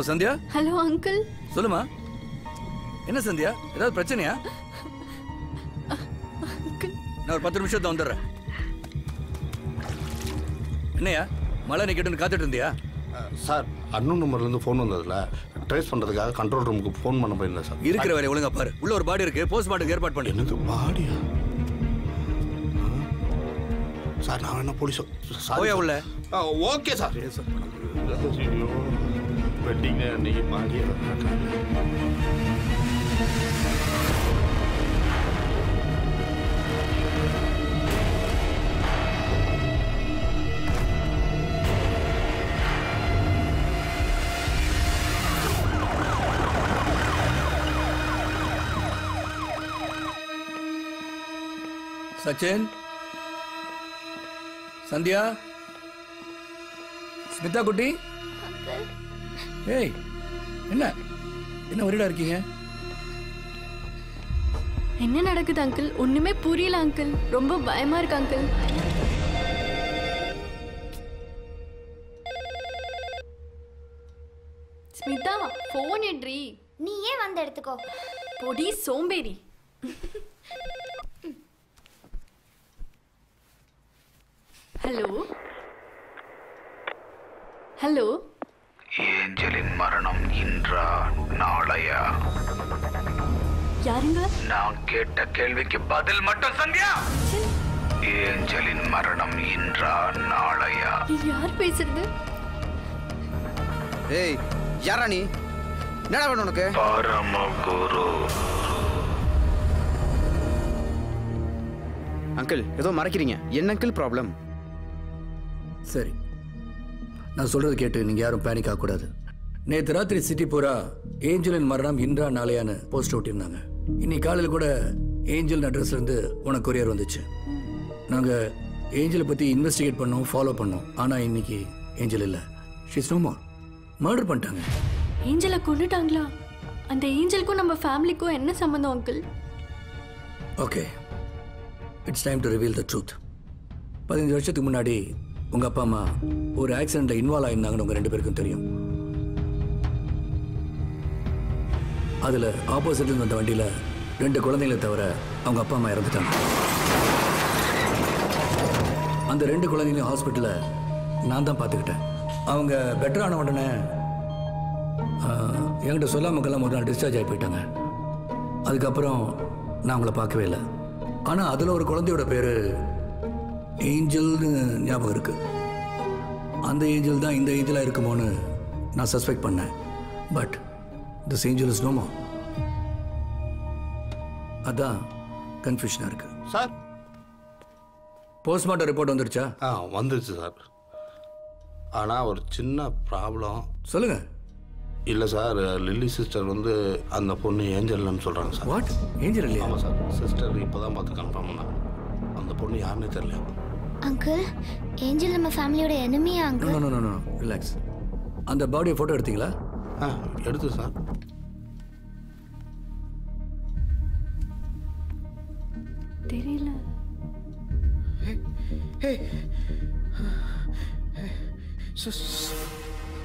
ஹலோ சந்தியா. Hello uncle. சொல்லுமா. என்ன சந்தியா, ஏதாவது பிரச்சனையா? நான் ஒரு 10 நிமிஷத்துல வந்துடுறேன். என்னையா மழை நிக்கட்டுன்னு காத்துட்டு இருந்தியா? சார் அன்னோன் நம்பர்லேருந்து ஃபோன் வந்ததில்ல, ட்ரேஸ் பண்ணுறதுக்காக கண்ட்ரோல் ரூமுக்கு ஃபோன் பண்ண போயிருந்தேன் சார். இருக்கிற வேலையை ஒழுங்கா பாரு. உள்ள ஒரு பாடி இருக்கு, போஸ்ட்மார்ட்டம் ஏற்பாடு பண்ணு. என்னது பாடியா? சார் நான் என்ன போலீஸ் போயா உள்ள. Okay sir. வெட்டிங்க அன்னைக்கு பாடியா சச்சின், சந்தியா, ஸ்மிதா குட்டி. ஏய் என்ன என்ன ஒரேடா இருக்கீங்க? என்ன நடக்குது அங்கிள்? ஒண்ணுமே புரியல அங்கிள். ரொம்ப பயமா இருக்கு அங்கிள். ஸ்மிதா போன் எடுறி. நீ ஏன் வந்து எடுத்துக்கோ. பொடி சோம்பேறி. Hello hello. ஏஞ்சலின் மரணம் இன்றா நாளையா? யாருங்க? நான் கேட்ட கேள்விக்கு பதில் மட்டும் சந்தியா. ஏஞ்சலின் மரணம் இன்றா நாளையா? யார் பேசுறது? ஏய் யாரா நீ? என்னடா வேணும் உனக்கு? பரமகுரு. அங்கிள் ஏதோ மறைக்கிறீங்க. என்ன அங்கிள் ப்ராப்ளம்? சரி, நான் சொல்றது கேட்டு நீங்க யாரும் பேனிக் ஆகக்கூடாது. நேற்று ராத்திரி சிட்டி பூரா ஏஞ்சலின் மரணம் இன்றா நாளையான்னு போஸ்ட் ஓட்டியிருந்தாங்க. இன்னைக்கு காலையில் கூட ஏஞ்சல் அட்ரஸ்ல இருந்து உனக்கு கொரியர் வந்துச்சு. நாங்க ஏஞ்சலை பத்தி இன்வெஸ்டிகேட் பண்ணோம், ஃபாலோ பண்ணோம். ஆனா இன்னைக்கு ஏஞ்சல் இல்ல. She's no more. மர்டர் பண்ணிட்டாங்க. ஏஞ்சலை கொன்னுட்டாங்களா? அந்த ஏஞ்சலுக்கும் நம்ம ஃபேமிலிக்கும் என்ன சம்பந்தம் uncle? Okay, it's time to reveal the truth. 15 வருஷத்துக்கு முன்னாடி உங்க அப்பா அம்மா ஒரு ஆக்சிடென்ட்ல இன்வால்வ் ஆயிருந்தாங்கன்னு உங்க 2 பேருக்கும் தெரியும். அதுல ஆப்போசிட்ல வந்த வண்டியில 2 குழந்தைகளை தவிர அவங்க அப்பா அம்மா இறந்துட்டாங்க. அந்த 2 குழந்தைங்களையும் ஹாஸ்பிட்டல்ல நான் தான் பார்த்துக்கிட்டேன். அவங்க பெட்டர் ஆன உடனே என்கிட்ட சொல்லாமக்கெல்லாம் ஒரு நாள் டிஸ்சார்ஜ் ஆகி போயிட்டாங்க. அதுக்கப்புறம் நான் அவங்கள பார்க்கவே இல்லை. ஆனால் அதில் ஒரு குழந்தையோட பேர் ஏஞ்சல்னு ஞாபகம் இருக்கு. அந்த ஏஞ்சல் தான் இந்த ஏஞ்சலாக இருக்குமோன்னு நான் சஸ்பெக்ட் பண்ணேன். But this Angel is no more. அதான் கன்ஃபியூஷனாக இருக்கு. சார் போஸ்ட்மார்ட்டம் ரிப்போர்ட் வந்துருச்சா? வந்துருச்சு சார். ஆனால் ஒரு சின்ன ப்ராப்ளம். சொல்லுங்க. இல்லை சார், லில்லி சிஸ்டர் வந்து அந்த பொண்ணு ஏஞ்சல்னு சொல்கிறாங்க சார். வாட்? ஏஞ்சல் இல்லையா? ஆமாம் சார், சிஸ்டர் இப்போ தான் பார்த்து கன்ஃபார்ம் பண்ணாங்க. அந்த பொண்ணு யாருன்னே தெரியல. அங்கிள், ஏஞ்சல் நம்ம ஃபேமிலியோட எனிமியா uncle? No no no, relax. அந்த பாடியை ஃபோட்டோ எடுத்தீங்களா? எடுத்து சார். தெரியல. ஹே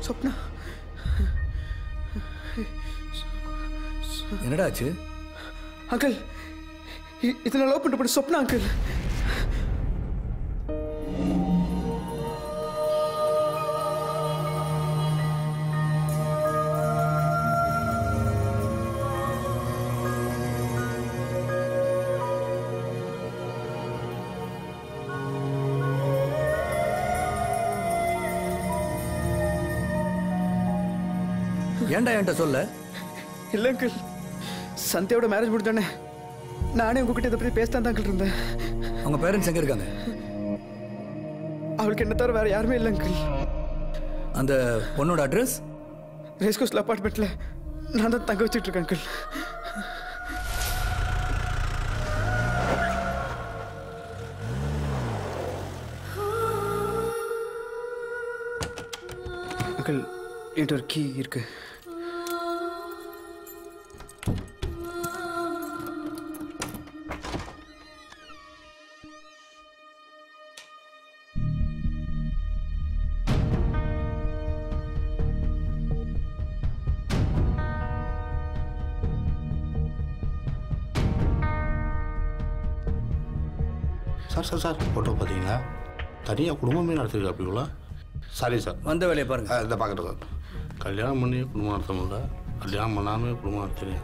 சொப்னா, என்னடா ஆச்சு? அங்கிள் இதனால லவ் பண்ண சொப்னா அங்கிள். ஏன்டா என்கிட்ட சொல்ல? இல்லை அங்கிள், சந்தியாவோட மேரேஜ் முடிஞ்சோடனே நானே உங்ககிட்ட இதை பற்றி பேசலாம் தான் இருந்தேன். அவங்க பேரண்ட்ஸ் எங்க இருக்காங்க? அவளுக்கு என்ன தவிர வேற யாருமே இல்லை அங்கிள். அந்த பொண்ணோட அட்ரஸ்? ரேஸ்கோஸ்ல அப்பார்ட்மெண்ட்ல நான் தான் தங்க வச்சுட்டு இருக்கேன் அங்கிள். அங்கிள் என்கிட்ட ஒரு கீ இருக்கு. சார் ஃபோட்டோ பார்த்தீங்களா? தனியாக குடும்பமே நடத்திருக்கா அப்படிங்களா? Sorry sir. வந்த வேலையை பாருங்க. இதை பார்க்குறேன் சார். கல்யாணம் பண்ணி குடும்பம் நடத்த முடியல, கல்யாணம் பண்ணாமே குடும்பம் நடத்துறேன்.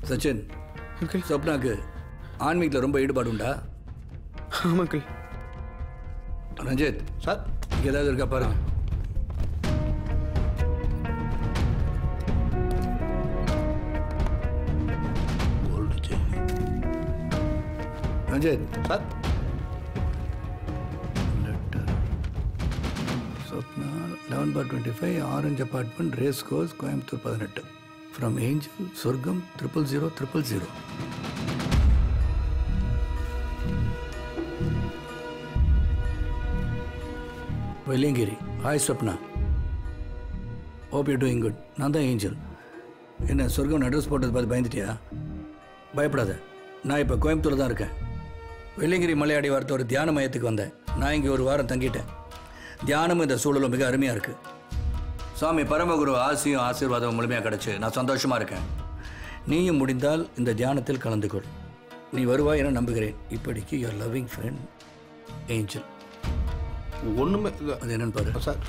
சச்சின், சொப்னாக்கு ஆன்மீகத்தில் ரொம்ப ஈடுபாடு உண்டா? ஆமாம். ரஞ்சித் சார், இங்கே ஏதாவது இருக்கா பாருங்க. Ranjith sir, Swapna 11/25 orange apartment, race course, Coimbatore 18. From Angel, சொர்க்கம் 00000. Velliangiri. Hi Swapna, hope you doing good. நான் தான் ஏஞ்சல். என்ன சொர்க்கம் அட்ரஸ் போட்டது பார்த்து பயந்துட்டியா? பயப்படாத, நான் இப்போ கோயம்புத்தூரில் தான் இருக்கேன். வெள்ளியங்கிரி மலையாடி வாரத்தை ஒரு தியான மையத்துக்கு வந்தேன். நான் இங்கே ஒரு வாரம் தங்கிட்டேன். தியானமும் இந்த சூழலும் மிக அருமையாக இருக்குது. சுவாமி பரமகுரு ஆசியும் ஆசீர்வாதம் முழுமையாக கிடச்சி நான் சந்தோஷமாக இருக்கேன். நீயும் முடிந்தால் இந்த தியானத்தில் கலந்துகொள். நீ வருவாய் என நம்புகிறேன். இப்படிக்கு யுவர் லவ்விங் ஃப்ரெண்ட் ஏஞ்சல். ஒன்றுமே அது என்னன்னு பாரு சார்.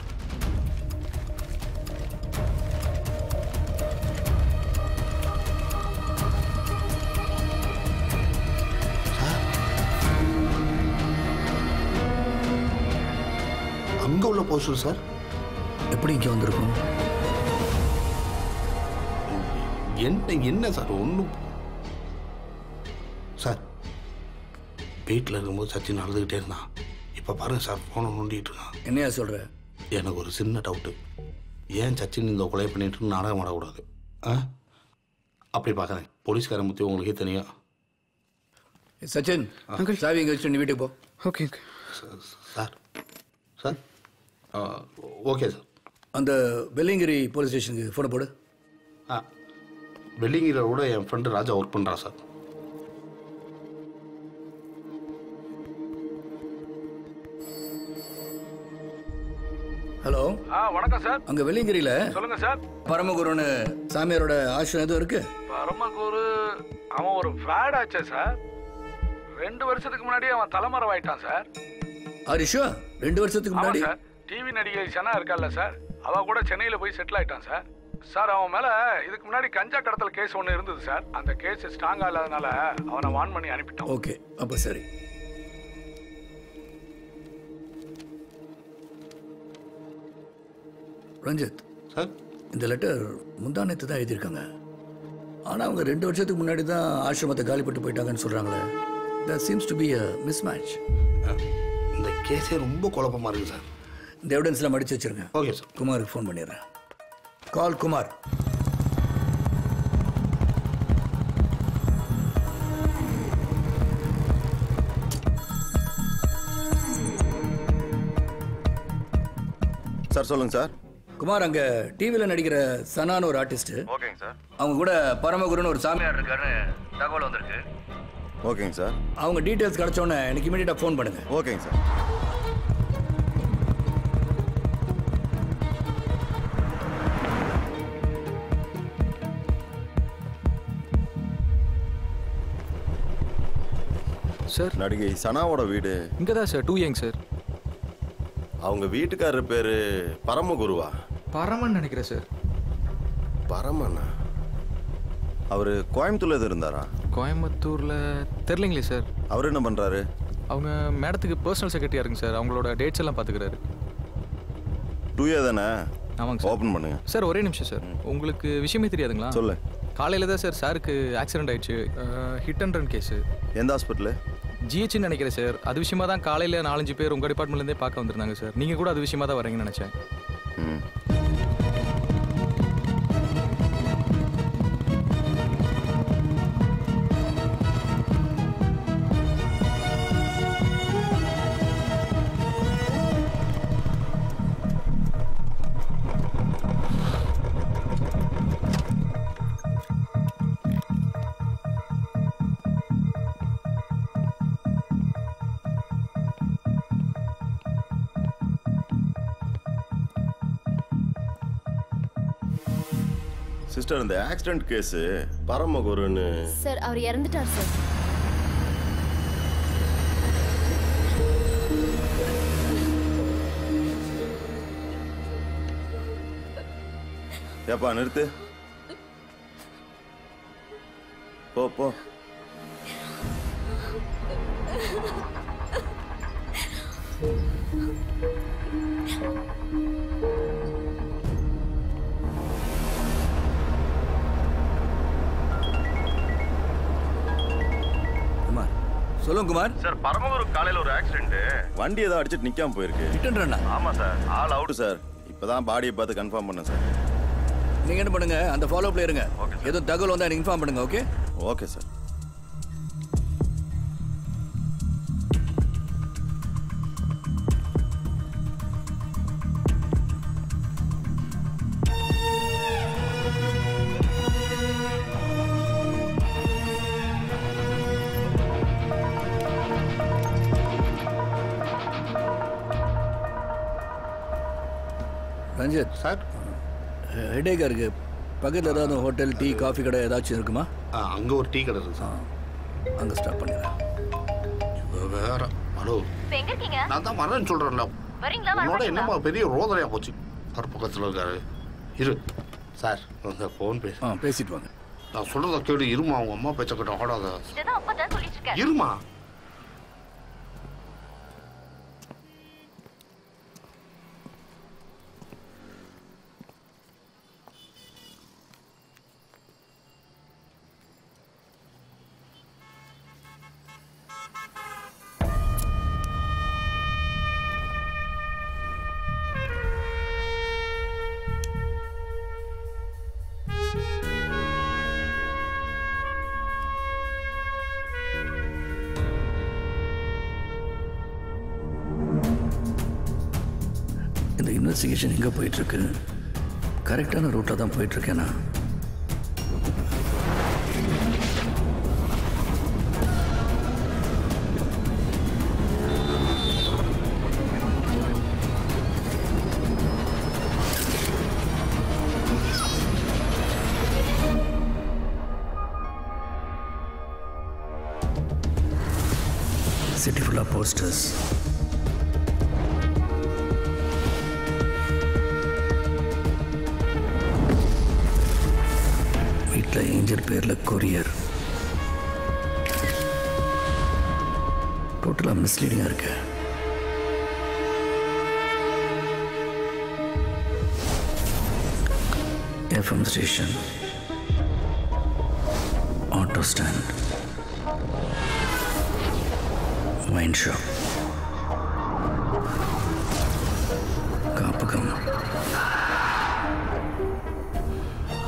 அங்கே உள்ள போஸ்டர் சார் எப்படி இங்கே வந்திருக்கும்? என்ன சார் ஒன்றும் சார், வீட்டில் இருக்கும்போது சச்சின் நடந்துக்கிட்டே இருந்தான். இப்போ பாருங்க சார், ஃபோனை நோண்டிகிட்டு இருக்கான். என்னையா சொல்கிற? எனக்கு ஒரு சின்ன டவுட்டு. ஏன் சச்சின் இந்த கொலை பண்ணிட்டு நாடகம் ஆடக்கூடாது? அப்படி பார்க்குறேன். போலீஸ்காரன் முத்தி உங்களுக்கே தெரியும். சச்சின், சாவி இங்கே வச்சு நீ வீட்டுக்கு போ. Okay sir. Sir okay sir. அந்த வெள்ளியங்கிரி போலீஸ் ஸ்டேஷனுக்கு ஃபோனை போடு. வெள்ளியங்கிரியில் கூட என் ஃப்ரெண்டு ராஜா ஒர்க் பண்ணுறான் சார். ஹலோ. வணக்கம் சார். அங்கே வெள்ளியங்கிரியில் சொல்லுங்க சார். பரமகுருன்னு சாமியாரோட ஆசிரம் எதுவும் இருக்கு? பரமகுரு அவன் ஒரு ஃப்ராட் ஆச்சே சார். 2 வருஷத்துக்கு முன்னாடியே அவன் தலைமறைவு ஆயிட்டான் சார். ஹரிஷா 2 வருஷத்துக்கு முன்னாடி? சார், டிவி நடிகை சனா இருக்கால்ல சார், அவ கூட சென்னையில் போய் செட்டில் ஆயிட்டான் சார். சார், அவன் மேலே இதுக்கு முன்னாடி கஞ்சா கடத்தல் கேஸ் ஒன்று இருந்தது சார். அந்த கேஸ் ஸ்ட்ராங்காக இல்லாதனால அவனை வான் பண்ணி அனுப்பிட்டான். ஓகே, அப்போ சரி. ரஞ்சித் சார், இந்த லெட்டர் முந்தானத்து தான் எழுதியிருக்காங்க. ஆனால் அவங்க 2 வருஷத்துக்கு முன்னாடி தான் ஆசிரமத்தை காலிப்பட்டு போயிட்டாங்கன்னு சொல்கிறாங்களே. That seems to be a mismatch. இந்த கேஸே ரொம்ப குழப்பமாக இருக்குது சார். இந்த எவிடன்ஸ்லாம் மடித்து வச்சுருங்க. Okay sir. குமாருக்கு ஃபோன் பண்ணிடுறேன். கால் குமார். சார் சொல்லுங்க சார். குமார், அங்கே டிவியில் நடிக்கிற சனான்னு ஒரு ஆர்டிஸ்ட். ஓகேங்க சார். அவங்க கூட பரமகுருன்னு ஒரு சாமியார் இருக்காருன்னு தகவல் வந்திருக்கு. ஓகேங்க சார். அவங்க டீட்டெயில்ஸ் கிடைச்சோன்னே எனக்கு இமீடியட்டாக ஃபோன் பண்ணுங்க. ஓகேங்க சார். சார், நடிகை சனாவோட வீடு இங்கே தான் சார். 2 சார். அவங்க வீட்டுக்காரர் பேரு பரமகுருவா? பரமன் நினைக்கிறேன் சார். பரமண்ணா? அவர் கோயம்புத்தூர்ல எது இருந்தாரா? கோயம்புத்தூரில் தெரிலிங்களே சார். அவர் என்ன பண்ணுறாரு? அவங்க மேடத்துக்கு பர்சனல் செக்ரட்டரியாக இருக்குங்க சார். அவங்களோட டேட்ஸ் எல்லாம் பார்த்துக்கிறாரு. 2 தானே? ஆமாங்க சார். ஓப்பன் பண்ணுங்க சார். ஒரே நிமிஷம் சார். உங்களுக்கு விஷயமே தெரியாதுங்களா? சொல்லு. காலையில் தான் சார் சாருக்கு ஆக்சிடென்ட் ஆயிடுச்சு. Hit and run case. எந்த ஹாஸ்பிட்டலு? ஜிஹெச்னு நினைக்கிறேன் சார். அது விஷயமா தான் காலையில் 4-5 பேர் உங்கள் டிபார்ட்மெண்ட்லேருந்தே பார்க்க வந்திருந்தாங்க சார். நீங்கள் கூட அது விஷயமா தான் வரீங்கன்னு நினச்சேன். சிஸ்டர் இந்த ஆக்சிடென்ட் கேஸ் பரமகுருன்னு சார் அவர் இறந்துட்டார் சார். ஏப்பா நிறுத்து. போ போ. சொல்லுங்க குமார். சார் பரமகுரு காலையில் ஒரு ஆக்சிடென்ட், வண்டி ஏதோ அடிச்சிட்டு நிக்காம போயிருக்கு. ஆமா சார், ஆல் அவுட் சார். இப்பதான் பாடியை பார்த்து கன்ஃபார்ம் பண்ணேன் சார். நீங்க என்ன பண்ணுங்க, அந்த ஃபாலோப்ல இருங்க. எதுவும் தகவல் வந்தா எனக்கு இன்ஃபார்ம் பண்ணுங்க. Okay okay sir. Ranjith sir, ஹெடேக்காக இருக்கு. பக்கத்தில் ஏதாவது ஹோட்டல், டீ, காஃபி கடை ஏதாச்சும் இருக்குமா? அங்கே ஒரு டீ கடை இருக்கு சார், அங்கே ஸ்டாப் பண்ணிடுறேன். வேற ஹலோ, நான் தான் வரேன்னு சொல்கிறேன்ல. உன்னோட என்னம்மா பெரிய ரோதனையாக போச்சு. சார் பக்கத்தில் இருக்காரு. இரு சார், அந்த ஃபோன் பேசிட்டு வாங்க. நான் சொல்கிறத கேடு. இருமா, அவங்க அம்மா பேச்ச கிட்ட ஓடாத. இருமா. இந்த இன்வெஸ்டிகேஷன் எங்கே போயிட்டுருக்கு? கரெக்டான ரூட்டில் தான் போயிட்டுருக்கேனா? சிட்டி ஃபுல்லாக போஸ்டர்ஸ். வீட்டில் ஏஞ்சல் பேரில் கொரியர். டோட்டலாக மிஸ்லீடிங்காக இருக்கு. FM station, auto stand, wine shop, காப்பகம்.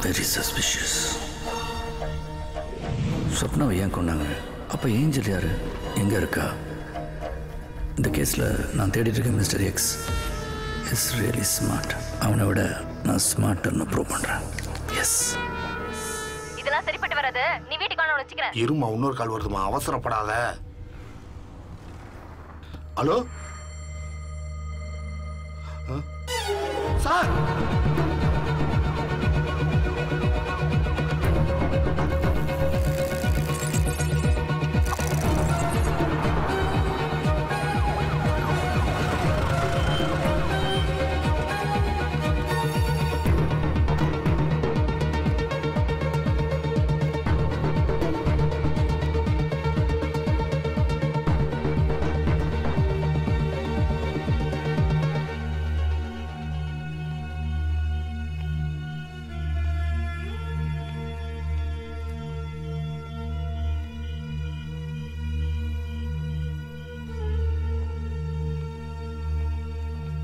Very suspicious. சொப்னாவை ஏன் கொண்டாங்க? அப்போ ஏஞ்சல் யாரு? எங்கே இருக்கா? இந்த கேஸில் நான் தேடிட்டு இருக்கேன் mister X is really smart. அவனை விட நான் ஸ்மார்ட்னு ப்ரூவ் பண்ணுறேன். எஸ், இதெல்லாம் சரிப்பட்டு வராது. நீ வீட்டுக்கு வாங்க, வச்சுக்கிறேன். இருமா, இன்னொரு கால் வருதுமா, அவசரப்படாத. ஹலோ சார்,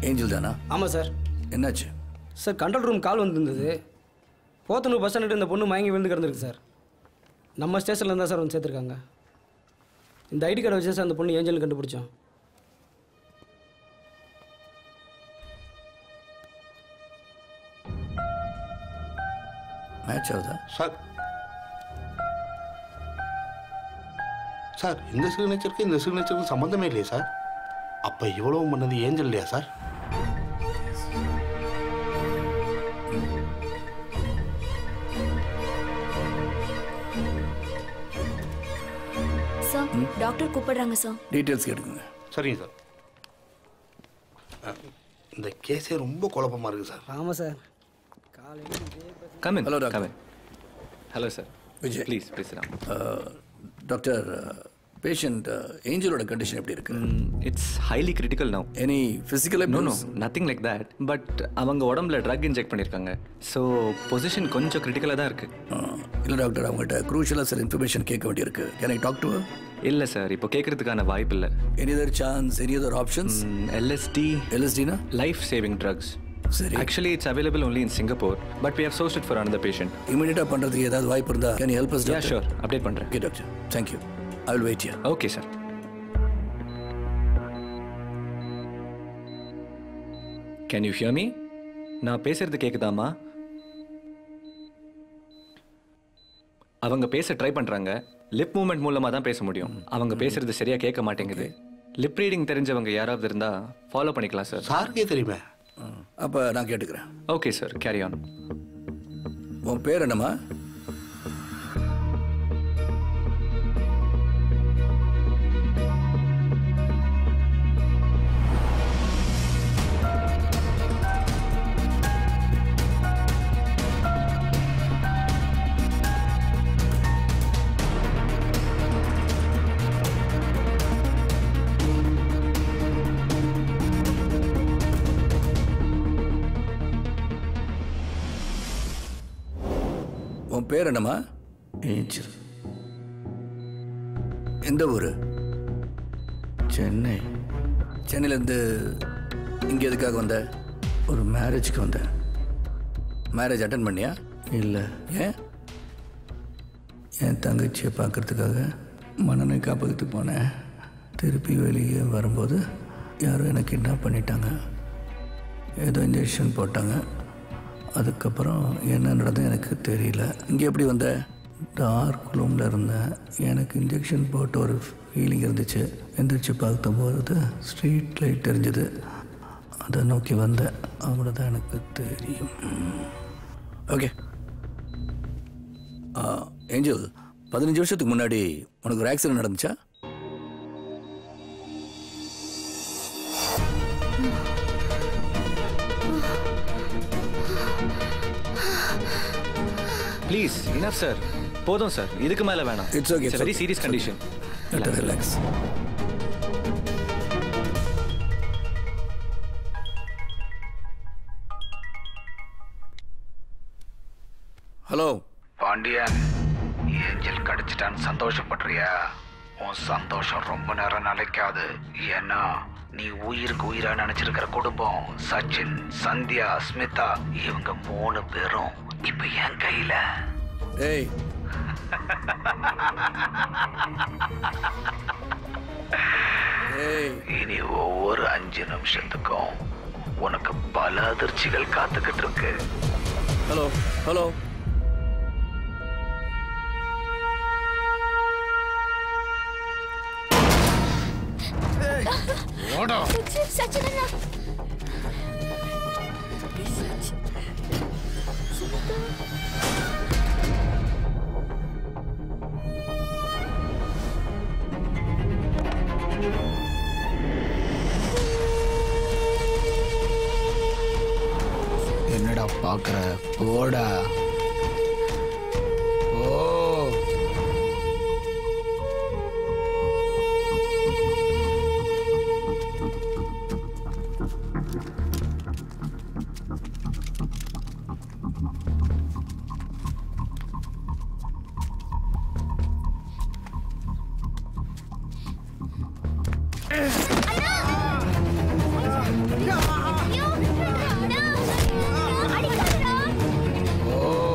ஏஞ்சல் தானா? ஆமாம் சார். என்னாச்சு சார்? கண்ட்ரோல் ரூம் கால் வந்துருந்தது. போத்தனூர் பஸ் ஸ்டாண்டு இந்த பொண்ணு மயங்கி விழுந்து கிடந்திருக்கு சார். நம்ம ஸ்டேஷனில் இருந்தால் சார் வந்து சேர்த்துருக்காங்க. இந்த ஐடி கார்டை வச்சு சார் அந்த பொண்ணு ஏஞ்சல் கண்டுபிடிச்சோம். மேட்ச் ஆகுதா சார்? சார், இந்த சிக்னேச்சருக்கு இந்த சிக்னேச்சருக்கு சம்மந்தமே இல்லையா சார்? அப்போ இவ்வளவு பண்ணது ஏஞ்சல் இல்லையா சார்? சார் டாக்டர் கூப்பிடுறாங்க சார். டீட்டெயில்ஸ் கேட்டுக்கோங்க. சரிங்க சார். இந்த கேஸே ரொம்ப குழப்பமா இருக்கு சார். ஆமாம் sir. Come in. Hello, doctor. Come in. Hello, sir. Vijay. Please sit down. Doctor, patient ஏஞ்சலோட கண்டிஷன் எப்படி இருக்கு? It's highly critical now. Any physical No, nothing like that. But அவங்க உடம்புல ட்ரக் இன்ஜெக்ட் பண்ணியிருக்காங்க. ஸோ பொசிஷன் கொஞ்சம் கிரிட்டிக்கலாக தான் இருக்கு. இல்லை டாக்டர், அவங்ககிட்ட க்ரூஷியலாக சில இன்ஃபர்மேஷன் கேட்க வேண்டியிருக்கு. Can I talk to? இல்லை சார், இப்போ கேட்கறதுக்கான வாய்ப்பு இல்லை. Any other chance, any other options? LSDனா லைஃப் சேவிங் ட்ரக்ஸ். சரி. Actually, it's available only in Singapore, but we have sourced it for another patient. இமிடியேட்டாக பண்ணுறதுக்கு ஏதாவது வாய்ப்பு இருந்தால் can help us? Yeah, sure. Update பண்ணுறேன். Okay doctor, thank you. I will wait here. Okay sir. Can you hear me? நான் பேசுறது கேக்குதாமா? அவங்க பேச ட்ரை பண்றாங்க. லிப் மூவ்மெண்ட் மூலமா தான் பேச முடியும். அவங்க பேசுறது சரியா கேட்க மாட்டேங்குது. லிப் ரீடிங் தெரிஞ்சவங்க யாராவது இருந்தா ஃபாலோ பண்ணிக்கலாம் சார். சாருக்கே தெரியுமே. அப்போ நான் கேட்டுக்கிறேன். Okay sir, carry on. உன் பேர் என்னம்மா? உன் பேர் என்னம்மா? ஏஞ்சல். எந்த ஊர்? சென்னை. சென்னையிலேருந்து இங்கே எதுக்காக வந்த? ஒரு மேரேஜுக்கு வந்தேன். மேரேஜ் அட்டன் பண்ணியா? இல்லை. ஏன்? என் தங்கச்சியை பார்க்கறதுக்காக மனநோய் காப்பகத்துக்கு போனேன். திருப்பி வெளியே வரும்போது யாரோ என்னை கிட்னாப் பண்ணிட்டாங்க. ஏதோ இன்ஜெக்ஷன் போட்டாங்க. அதுக்கப்புறம் என்ன நடந்தது எனக்கு தெரியல. இங்கே எப்படி வந்த? டார்க் ரூமில் இருந்தேன். எனக்கு இன்ஜெக்ஷன் போட்ட ஒரு ஃபீலிங் இருந்துச்சு. எந்திரிச்சு பார்க்கும்போது ஸ்ட்ரீட் லைட் தெரிஞ்சுது. அதை நோக்கி வந்தேன். அவ்வளோதான் எனக்கு தெரியும். ஓகே. ஏஞ்சல், 15 வருஷத்துக்கு முன்னாடி உனக்கு ஒரு ஆக்சிடென்ட் நடந்துச்சா? Please, enough sir. போதும் சார், இதுக்கு மேலே வேணாம். It's okay. Very serious condition. Relax. Hello Pandian, Angel கிடைச்சிட்டான்னு சந்தோஷப்படுறியா? உன் சந்தோஷம் ரொம்ப நேரம் நிலைக்காது. ஏன்னா நீ உயிருக்கு உயிரா நினைச்சிருக்கிற குடும்பம் சச்சின், சந்தியா, ஸ்மிதா இவங்க 3 பேரும் இப்ப என் கையில. ஏய், இனி ஒவ்வொரு 5 நிமிஷத்துக்கும் உனக்கு பல அதிர்ச்சிகள் காத்துக்கிட்டு இருக்கு. Hello hello. சச்சின் அண்ணா. என்னடா பாக்குற? போடா. ஓ, ஓ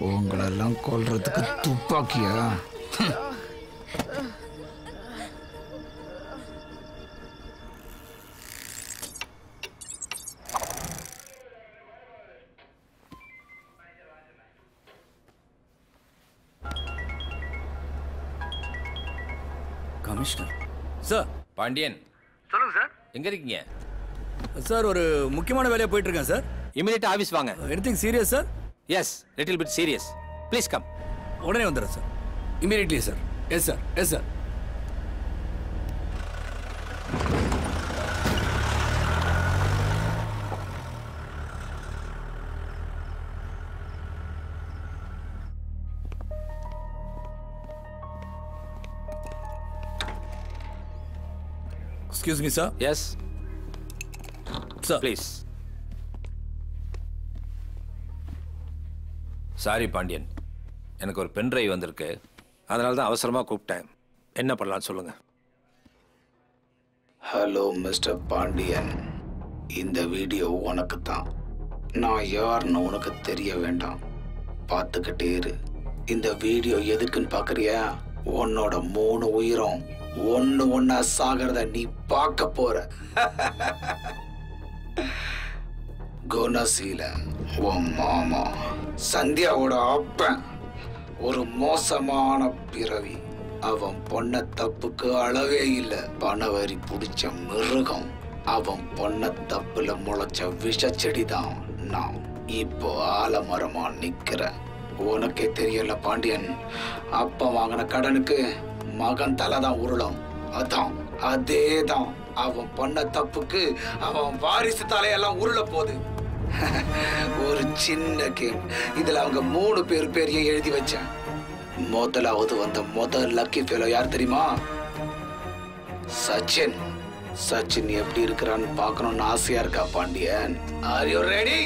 உங்களெல்லாம் கொல்றதுக்கு துப்பாக்கியா? Commissioner sir. பாண்டியன் சொல்லுங்க சார். எங்க இருக்கீங்க சார் ஒரு முக்கியமான வேலையா போயிட்டு இருக்கேன் சார். இமிடியேட் ஆபீஸ் வாங்க. Anything serious sir? Yes, little bit serious. Please come. உடனே வந்துடுறேன் sir. Immediately sir. Yes sir, yes sir. Excuse me, sir. Yes. Sir. Please. Sorry Pandian, எனக்கு ஒரு பென் டிரைவ் வந்திருக்கு, அதனால தான் அவசரமாக கூப்பிட்டேன். என்ன பண்ணலாம்னு சொல்லுங்க. ஹலோ மிஸ்டர் பாண்டியன், இந்த வீடியோ உனக்கு தான். நான் யாருன்னு உனக்கு தெரிய வேண்டாம். பார்த்துக்கிட்டே இரு. இந்த வீடியோ எதுக்குன்னு பார்க்குறியா? உன்னோட 3 உயிரும் ஒன்னா சாகிறத நீ பார்க்க போற. குணசீல உன் மாமா சந்தியாவோட அப்பன் ஒரு மோசமான பிறவி. அவன் பொண்ண தப்புக்கு அளவே இல்லை. பணவரி பிடிச்ச மிருகம். அவன் பொண்ண தப்புல முளைச்ச விஷ செடிதான் நான். இப்போ ஆலமரமா நிக்கிற. உனக்கே தெரியல பாண்டியன், அப்பா வாங்கின கடனுக்கு மகன் தலைதான் உருளும். அதான் அதேதான் அவன் பண்ண தப்புக்கு அவன் வாரிசு தலையெல்லாம் உருள போகுது. ஒரு சின்ன கேம். இதுல அவங்க 3 பேர் பேரையும் எழுதி வச்சேன். முதலாவது வந்த முதல் லக்கி ஃபெலோ யார் தெரியுமா? சச்சின். சச்சின் எப்படி இருக்கிறான்னு பார்க்கணும்னு ஆசையா இருக்கா பாண்டியன்? Are you ready?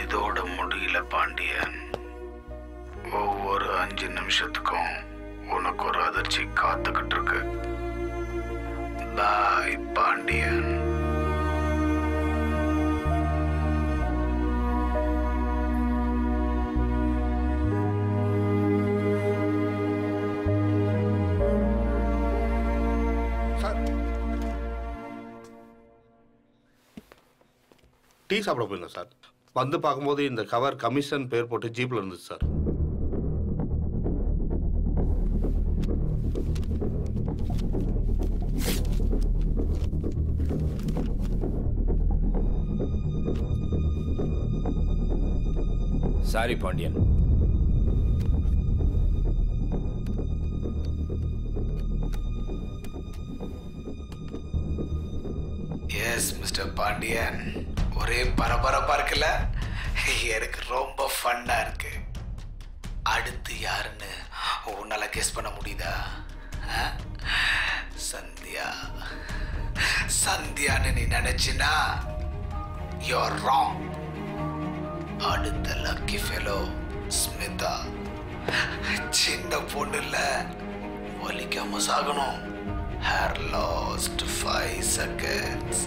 இதோட முடியல பாண்டியன். ஒவ்வொரு 5 நிமிஷத்துக்கும் உனக்கு ஒரு அதிர்ச்சி காத்துக்கிட்டு இருக்கு. பாய் பாண்டியன். டீ சாப்பிட போயிருந்தேன் சார். வந்து பார்க்கும்போது இந்த கவர் கமிஷன் பேர் போட்டு ஜீப்ல இருந்துச்சு sir. Sorry Pandian. Yes mister Pandian, ஒரே பரபரப்பா இருக்குல்ல? எனக்கு ரொம்ப ஃபன்னா இருக்கு. அடுத்து யாருன்னு உன்னால கெஸ் பண்ண முடியுதா? சந்தியா. சந்தியான்னு நீ நினைச்சினா you're wrong. அடுத்த லக்கி ஃபெலோ ஸ்மிதா. சின்ன பொண்ணு இல்ல, வலிக்காம சாகணும். Hair lost 5 seconds.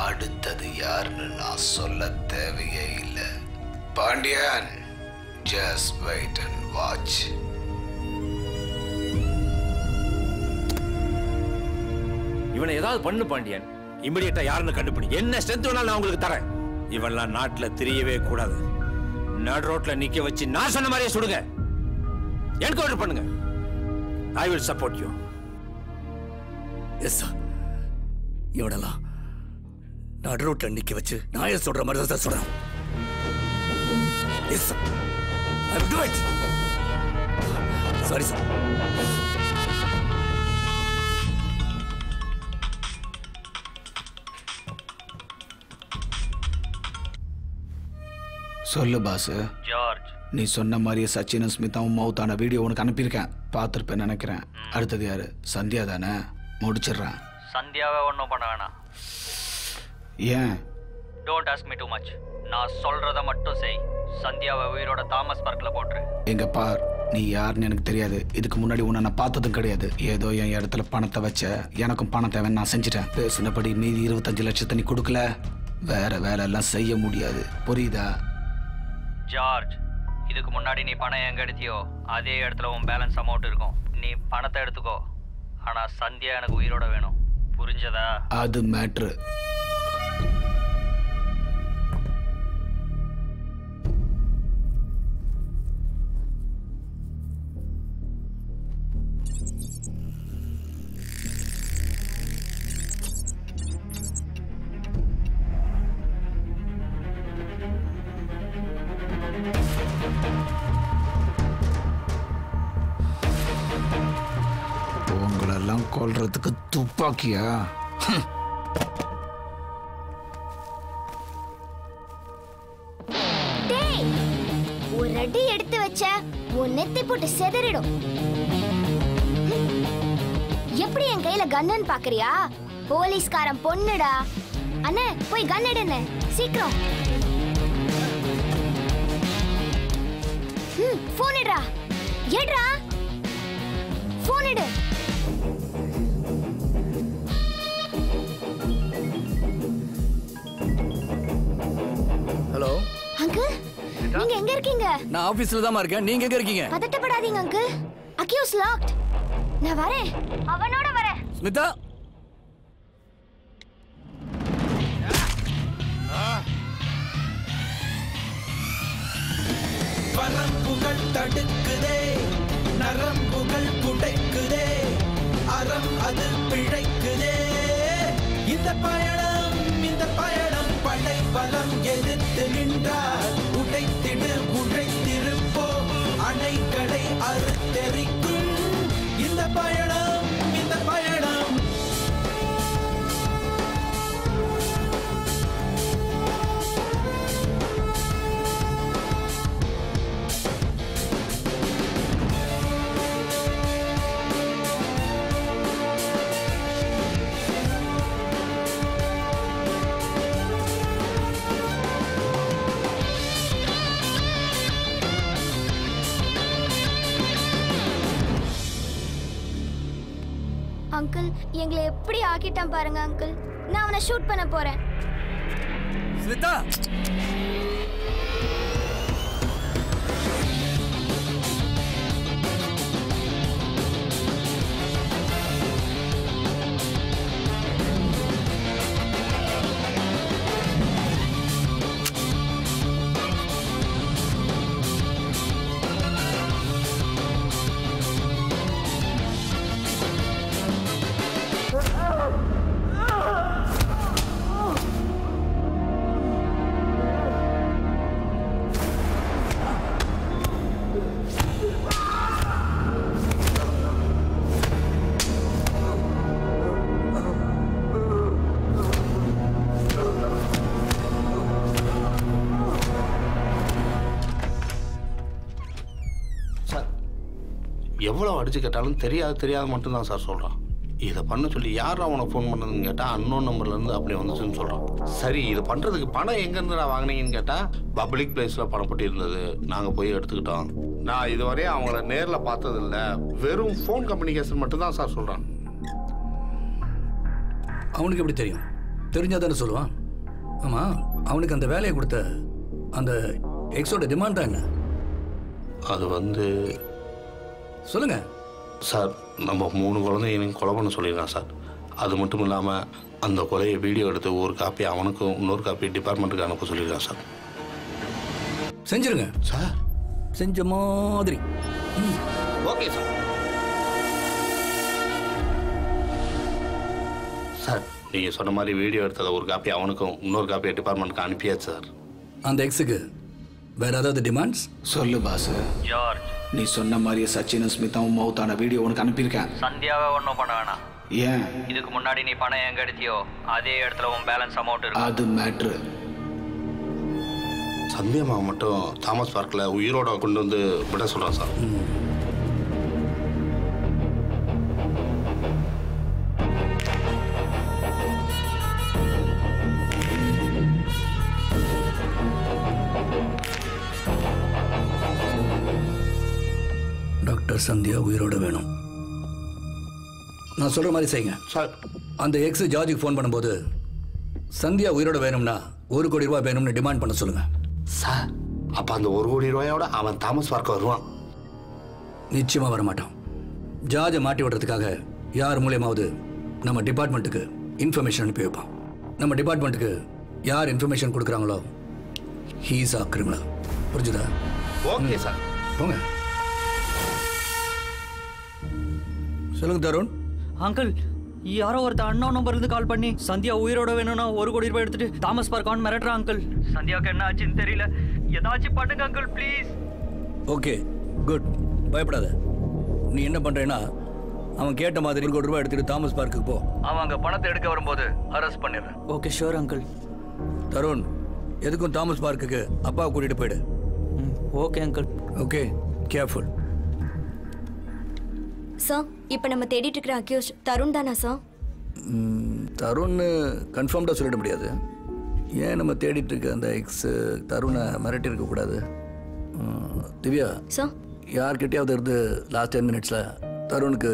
அடுத்தது யாருன்னு நான் சொல்ல தேவையே இல்லை. Pandian, just wait and watch. இவனை ஏதாவது பண்ணு பாண்டியன். இமிடியேட்டா யாருன்னு கண்டுபிடி. என்ன ஸ்ட்ரென்த் வேணாலும் நான் உங்களுக்கு தரேன். இவன்லாம் நாட்டுல தெரியவே கூடாது. நடு ரோட்ல நிக்க வச்சு நான் சொன்ன மாதிரியே சுடுங்க. என்கவுண்டர் பண்ணுங்க. I will support you. Yes sir. இவனெல்லாம் நடு ரோட்ல நிக்க வச்சு நாய சொல்ற மாதிரி தான் சொல்றேன். Yes sir. I will do it. Sorry sir. சொல்லு பாஸ். ஜார்ஜ், நீ சொன்ன மாதிரியே சச்சினும் ஸ்மிதாவும் மவுத்தான வீடியோ உனக்கு அனுப்பியிருக்கேன். பார்த்துருப்பேன் நினைக்கிறேன். அடுத்தது யாரு? சந்தியா தானே? முடிச்சிடுறேன். சந்தியாவை ஒன்றும் பண்ண வேணாம். ஏன்? Don't ask me too much. நான் சொல்றத மட்டும் செய். சந்தியாவை உயிரோட தாமஸ் பார்க்ல போட்டுரு. எங்க பார், நீ யாருன்னு எனக்கு தெரியாது. இதுக்கு முன்னாடி உன்னை நான் பார்த்ததும் கிடையாது. ஏதோ என் இடத்துல பணத்தை வச்ச, எனக்கும் பணம் தேவைன்னு நான் செஞ்சுட்டேன். பேசினபடி மீதி 25 லட்சத்தை நீ கொடுக்கல, வேற வேலை எல்லாம் செய்ய முடியாது. புரியுதா? ஜார்ஜ், இதுக்கு முன்னாடி நீ பணம் எங்க எடுத்தியோ அதே இடத்துல உன் பேலன்ஸ் அமௌண்ட் இருக்கும். நீ பணத்தை எடுத்துக்கோ. ஆனா சந்தியா எனக்கு உயிரோட வேணும். புரிஞ்சதா? அது மேட்ரு. உங்களெல்லாம் கொல்றதுக்கு துப்பாக்கியா? ஒரு அடி எடுத்து வச்ச உன் நெத்தி போட்டு செதறிடும். எப்படி என் கையில கன்னு பாக்குறியா? போலீஸ்காரன் பொண்ணுடா. அண்ணே போய் கன் எடுன்னு சீக்கிரம். போன் எடுடா. எடுடா போன் எடு. ஹலோ அங்கிள், நீங்க எங்க இருக்கீங்க? நான் ஆபீஸ்ல தான் இருக்கேன். நீங்க எங்க இருக்கீங்க? பதட்டப்படாதீங்க அங்கிள். Accuse locked. நான் வரேன். அவனோட வரேன். ஸ்மிதா, வரம்புகள் தடுக்குதே, நரம்புகள் புடைக்குதே, அறம் அது பிழைக்குதே. இந்த பயணம் படை பலம் எதிர்த்து நின்றார். உடைத்திடு உழைத்திருப்போம், அணைகளை அறுத்தெரிக்கும். இந்த பயணம் அங்கிள், எங்களை எப்படி ஆக்கிட்டான் பாருங்க அங்கிள். நான் அவனை ஷூட் பண்ண போறேன். ஸ்மிதா, எவ்வளோ அடிச்சு கேட்டாலும் தெரியாது மட்டும்தான் சார் சொல்கிறான். இதை பண்ண சொல்லி யார் அவனை ஃபோன் பண்ணதுன்னு கேட்டால் அன்னோன் நம்பர்லேருந்து அப்படி வந்துச்சுன்னு சொல்கிறான். சரி இது பண்ணுறதுக்கு பணம் எங்கேருந்து நான் வாங்கினீங்கன்னு கேட்டால் பப்ளிக் பிளேஸில் பணம் போட்டு இருந்தது, நாங்கள் போய் எடுத்துக்கிட்டோம். நான் இதுவரை அவங்கள நேரில் பார்த்ததில்ல, வெறும் ஃபோன் கம்யூனிகேஷன் மட்டும்தான் சார் சொல்கிறான். அவனுக்கு எப்படி தெரியும்? தெரிஞ்சாதானே சொல்லுவான். ஆமாம், அவனுக்கு அந்த வேலையை கொடுத்த அந்த எக்ஸோட டிமாண்ட் தான் என்ன? அது வந்து சொல்லுங்க சார், நம்ம 3 குழந்தைங்களையும் கொலை பண்ண சொல்லியிருக்கான் சார். அது மட்டும் இல்லாமல் அந்த கொலையை வீடியோ எடுத்து ஒரு காப்பி அவனுக்கும் இன்னொரு காப்பி டிபார்ட்மெண்ட்டுக்கு அனுப்ப சொல்லியிருக்கான் சார். செஞ்சிருங்க சார். செஞ்ச மாதிரி. Okay sir. சார் நீங்கள் சொன்ன மாதிரி வீடியோ எடுத்ததை ஒரு காப்பி அவனுக்கும் இன்னொரு காப்பியை டிபார்ட்மெண்ட்டுக்கு அனுப்பியாச்சு சார். அந்த எக்ஸுக்கு வேற ஏதாவது டிமாண்ட்ஸ்? சொல்லு பாஸ். ஜார்ஜ், நீ சொன்ன மாதிரியே சச்சினும் ஸ்மிதாவும் மவுத்தான வீடியோ உனக்கு அனுப்பியிருக்கேன். சந்தியாவை ஒன்றும் பண்ண வேணாம். ஏன்? இதுக்கு முன்னாடி நீ பணம் எங்க எடுத்தியோ அதே இடத்துல உன் பேலன்ஸ் அமௌண்ட் இருக்கு. அது மேட்ரு. சந்தியம்மா மட்டும் தாமஸ் பார்க்கில் உயிரோட கொண்டு வந்து விட சொல்கிறான் சார். டாக்டர் சந்தியா உயிரோட வேணும். நான் சொல்ற மாதிரி செய்யுங்க சார். அந்த எக்ஸ் ஜார்ஜுக்கு ஃபோன் பண்ணும்போது சந்தியா உயிரோட வேணும்னா 1 கோடி ரூபாய் வேணும்னு டிமாண்ட் பண்ண சொல்லுங்க. சார் அப்போ அந்த 1 கோடி ரூபாயோட அவன் தாமஸ் பார்க்க வருவான்? நிச்சயமா வரமாட்டான். ஜார்ஜை மாட்டி விடுறதுக்காக யார் மூலியமாவது நம்ம டிபார்ட்மெண்ட்டுக்கு இன்ஃபர்மேஷன் அனுப்பி வைப்பான். நம்ம டிபார்ட்மெண்ட்டுக்கு யார் இன்ஃபர்மேஷன் கொடுக்குறாங்களோ ஹீஸ் ஆ கிரிமினல். புரிஞ்சுதா? Okay sir. போங்க. சொல்லுங்க தருண். அங்கிள், யாரோ ஒருத்தர் அண்ணன் நம்பர்லேருந்து கால் பண்ணி சந்தியா உயிரோட வேணும்னா 1 கோடி ரூபாய் எடுத்துட்டு தாமஸ் பார்க் ஆன் மிரட்டுறான் அங்கிள். சந்தியாவுக்கு என்ன ஆச்சுன்னு தெரியல, ஏதாச்சும் பண்ணுங்க அங்கிள் ப்ளீஸ். ஓகே குட், பயப்படாத. நீ என்ன பண்றேன்னா அவன் கேட்ட மாதிரி 1 கோடி ரூபாய் எடுத்துட்டு தாமஸ் பார்க்குக்கு போ. அவன் அங்கே பணத்தை எடுக்க வரும்போது அரெஸ்ட் பண்ணிடுறேன். Okay sure uncle. தருண், எதுக்கும் தாமஸ் பார்க்குக்கு அப்பாவை கூட்டிட்டு போயிடு. Okay uncle. Okay, careful. Sir, இப்போ நம்ம தேடிட்டு இருக்கிற அக்யூஸ் தருண் தானா சார்? தருண் கன்ஃபார்ம்டாக சொல்லிட முடியாது. ஏன் நம்ம தேடிட்டு இருக்க அந்த எக்ஸ் தருணை மிரட்டி இருக்கக்கூடாது? திவ்யா சார், யார்கிட்டயாவது இருந்து லாஸ்ட் 10 மினிட்ஸில் தருணுக்கு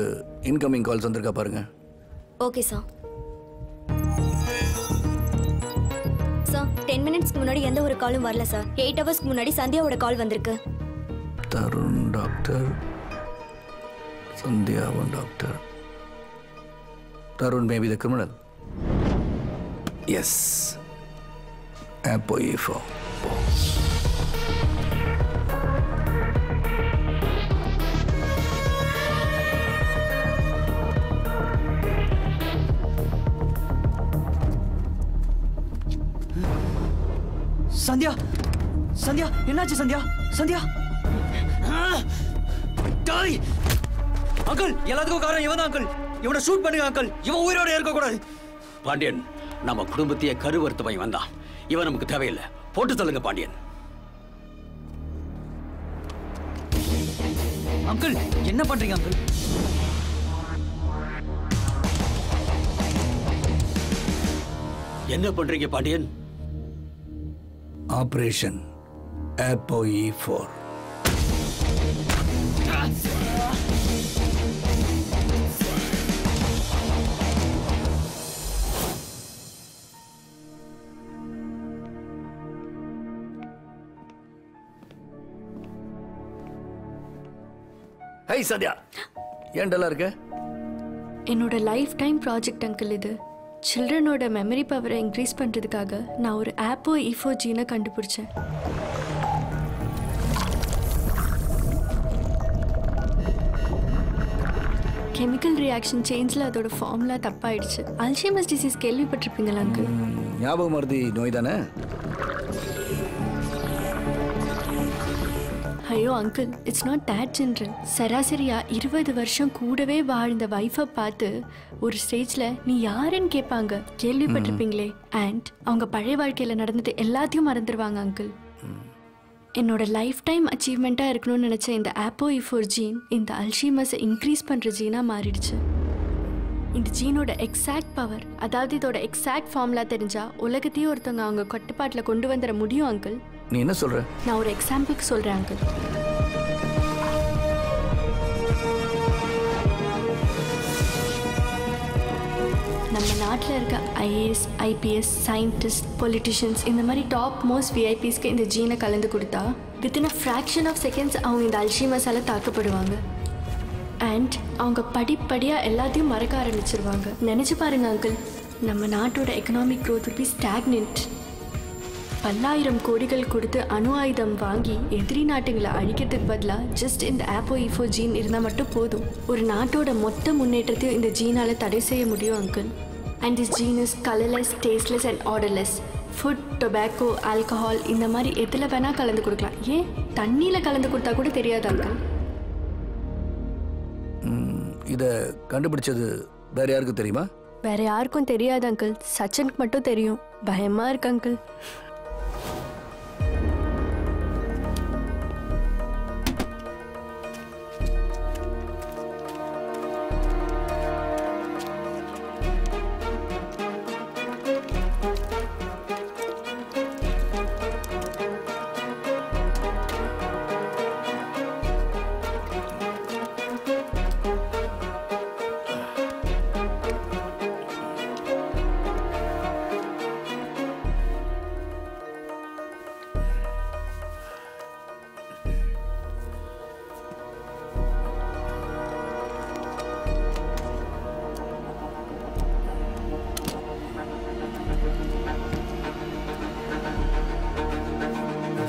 இன்கமிங் கால்ஸ் வந்திருக்கா பாருங்க. Okay sir. சார் 10 மினிட்ஸ்க்கு முன்னாடி எந்த ஒரு காலும் வரல சார். 8 ஹவர்ஸ்க்கு முன்னாடி சந்தியாவோட கால் வந்திருக்கு. தருண் டாக்டர், சந்தியாவன் doctor. Tarun may be the criminal. Yes. Apoifo. Sandhya, Sandhya, என்னாச்சு சந்தியா? சந்தியா, டாய்! அங்கிள், எல்லாத்துக்கும் காரணம் இவன் தான் அங்கிள். இவனை ஷூட் பண்ணுங்க அங்கிள். இவன் உயிரோட இருக்கக்கூடாது. பாண்டியன், நம்ம குடும்பத்தையே கருவறுத்தவன் வந்தான். இவன் நமக்கு தேவையில்லை. போட்டு தள்ளுங்க பாண்டியன். அங்கிள், என்ன பண்றீங்க அங்கிள்? என்ன பண்றீங்க Pandian? Operation APOE4. High Sathya, ஏன் டல்லா இருக்க? என்னோட லைஃப் டைம் ப்ராஜெக்ட் அங்கிள் இது. சில்ட்ரனோட மெமரி பவரை இன்க்ரீஸ் பண்ணுறதுக்காக நான் ஒரு APOE4 ஜீனை கண்டுபிடிச்சேன். கெமிக்கல் ரியாக்ஷன் சேஞ்சில் அதோட ஃபார்முலா தப்பாயிடுச்சு. அல்ஷைமர்ஸ் டிசீஸ் கேள்விப்பட்டிருப்பீங்களா அங்கிள்? ஞாபக மருதி நோய் தானே? ஐயோ uncle, it's not that general. சராசரியா 20 வருஷம் கூடவே வாழ்ந்த வைஃபை பார்த்து ஒரு ஸ்டேஜ்ல நீ யாருன்னு கேட்பாங்க. கேள்விப்பட்டிருப்பீங்களே. அண்ட் அவங்க பழைய வாழ்க்கையில நடந்தது எல்லாத்தையும் மறந்துடுவாங்க அங்கிள். என்னோட லைஃப் டைம் அச்சீவ்மெண்ட்டாக இருக்கணும்னு நினச்ச இந்த ApoE4 ஜீன் இந்த அல்ஷீமஸை இன்க்ரீஸ் பண்ணுற ஜீனாக மாறிடுச்சு. இந்த ஜீனோட எக்ஸாக்ட் பவர், அதாவது இதோட எக்ஸாக்ட் ஃபார்முலா தெரிஞ்சா உலகத்தையும் ஒருத்தவங்க அவங்க கட்டுப்பாட்டில் கொண்டு வந்துட முடியும் அங்கிள். நீ என்ன சொல்ற? நான் ஒரு எக்ஸாம்பிளுக்கு சொல்கிறேன் அங்கிள். நம்ம நாட்டில் இருக்க IAS, IPS, சயின்டிஸ்ட், பொலிட்டிஷியன்ஸ் இந்த மாதிரி டாப் மோஸ்ட் VIPஸ்க்கு இந்த ஜீனை கலந்து கொடுத்தா within a fraction of seconds அவங்க இந்த அல்ஷீமஸால் தாக்கப்படுவாங்க. அண்ட் அவங்க படிப்படியாக எல்லாத்தையும் மறக்க ஆரம்பிச்சிருவாங்க. நினச்சி பாருங்க அங்கிள், நம்ம நாட்டோட economic growth will be stagnant. 10,000 கோடிகள் கொடுத்து அணு ஆயுதம் வாங்கி எதிரி நாட்டுகளை அழிக்கிறதுக்கு பதிலாக ஜஸ்ட் இந்த ApoE4 ஜீன் இருந்தால் மட்டும் போதும். ஒரு நாட்டோட மொத்த முன்னேற்றத்தையும் இந்த ஜீனால் தடை செய்ய முடியும் uncle. And this gene is colourless, tasteless and orderless. Food, tobacco, alcohol இந்த மாதிரி எதில் வேணால் கலந்து கொடுக்கலாம். ஏன் தண்ணியில் கலந்து கொடுத்தா கூட தெரியாது அங்கிள். இதை கண்டுபிடிச்சது வேற யாருக்கும் தெரியுமா? வேற யாருக்கும் தெரியாது அங்கிள். சச்சினுக்கு மட்டும் தெரியும். பயமாக இருக்கு அங்கிள்.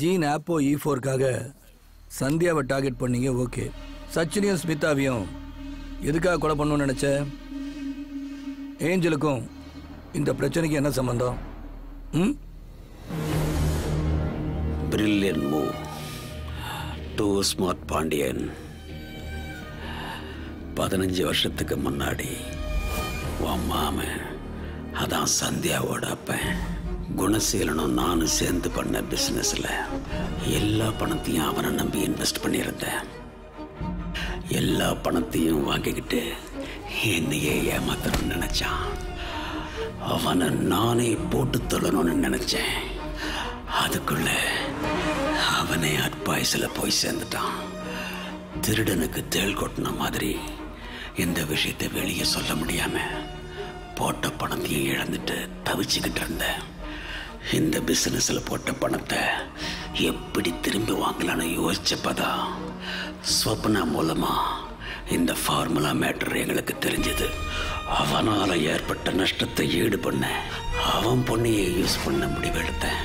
ஜீன் ApoE4க்காக சந்தியாவை டார்கெட் பண்ணீங்க. ஓகே, சச்சினையும் ஸ்மிதாவையும் எதுக்காக கொலை பண்ணணும்னு நினைச்ச? ஏஞ்சலுக்கும் இந்த பிரச்சனைக்கு என்ன சம்பந்தம்? Brilliant move. Too smart Pandian. 15 வருஷத்துக்கு முன்னாடி உன் மாமன், அதான் சந்தியாவோட அப்பன் குணசீலனும் நானும் சேர்ந்து பண்ண பிஸ்னஸில் எல்லா பணத்தையும் அவனை நம்பி இன்வெஸ்ட் பண்ணியிருந்தேன். எல்லா பணத்தையும் வாங்கிக்கிட்டு என்னையே ஏமாத்தணும்னு நினச்சான். அவனை நானே போட்டு தள்ளணும்னு நினச்சேன். அதுக்குள்ள அவனே அட்பாய்ஸில் போய் சேர்ந்துட்டான். திருடனுக்கு தேள் கொட்டின மாதிரி இந்த விஷயத்தை வெளியே சொல்ல முடியாமல் போட்ட பணத்தையும் இழந்துட்டு தவிச்சுக்கிட்டு இருந்தேன். இந்த பிசினஸில் போட்ட பணத்தை எப்படி திரும்பி வாங்கலான்னு யோசிச்சப்பதான் ஸ்வப்னா மூலமா இந்த ஃபார்முலா மேட்டர் எங்களுக்கு தெரிஞ்சது. அவனால் ஏற்பட்ட நஷ்டத்தை ஈடு பண்ண அவன் பொண்ணையை யூஸ் பண்ண முடிவெடுத்தேன்.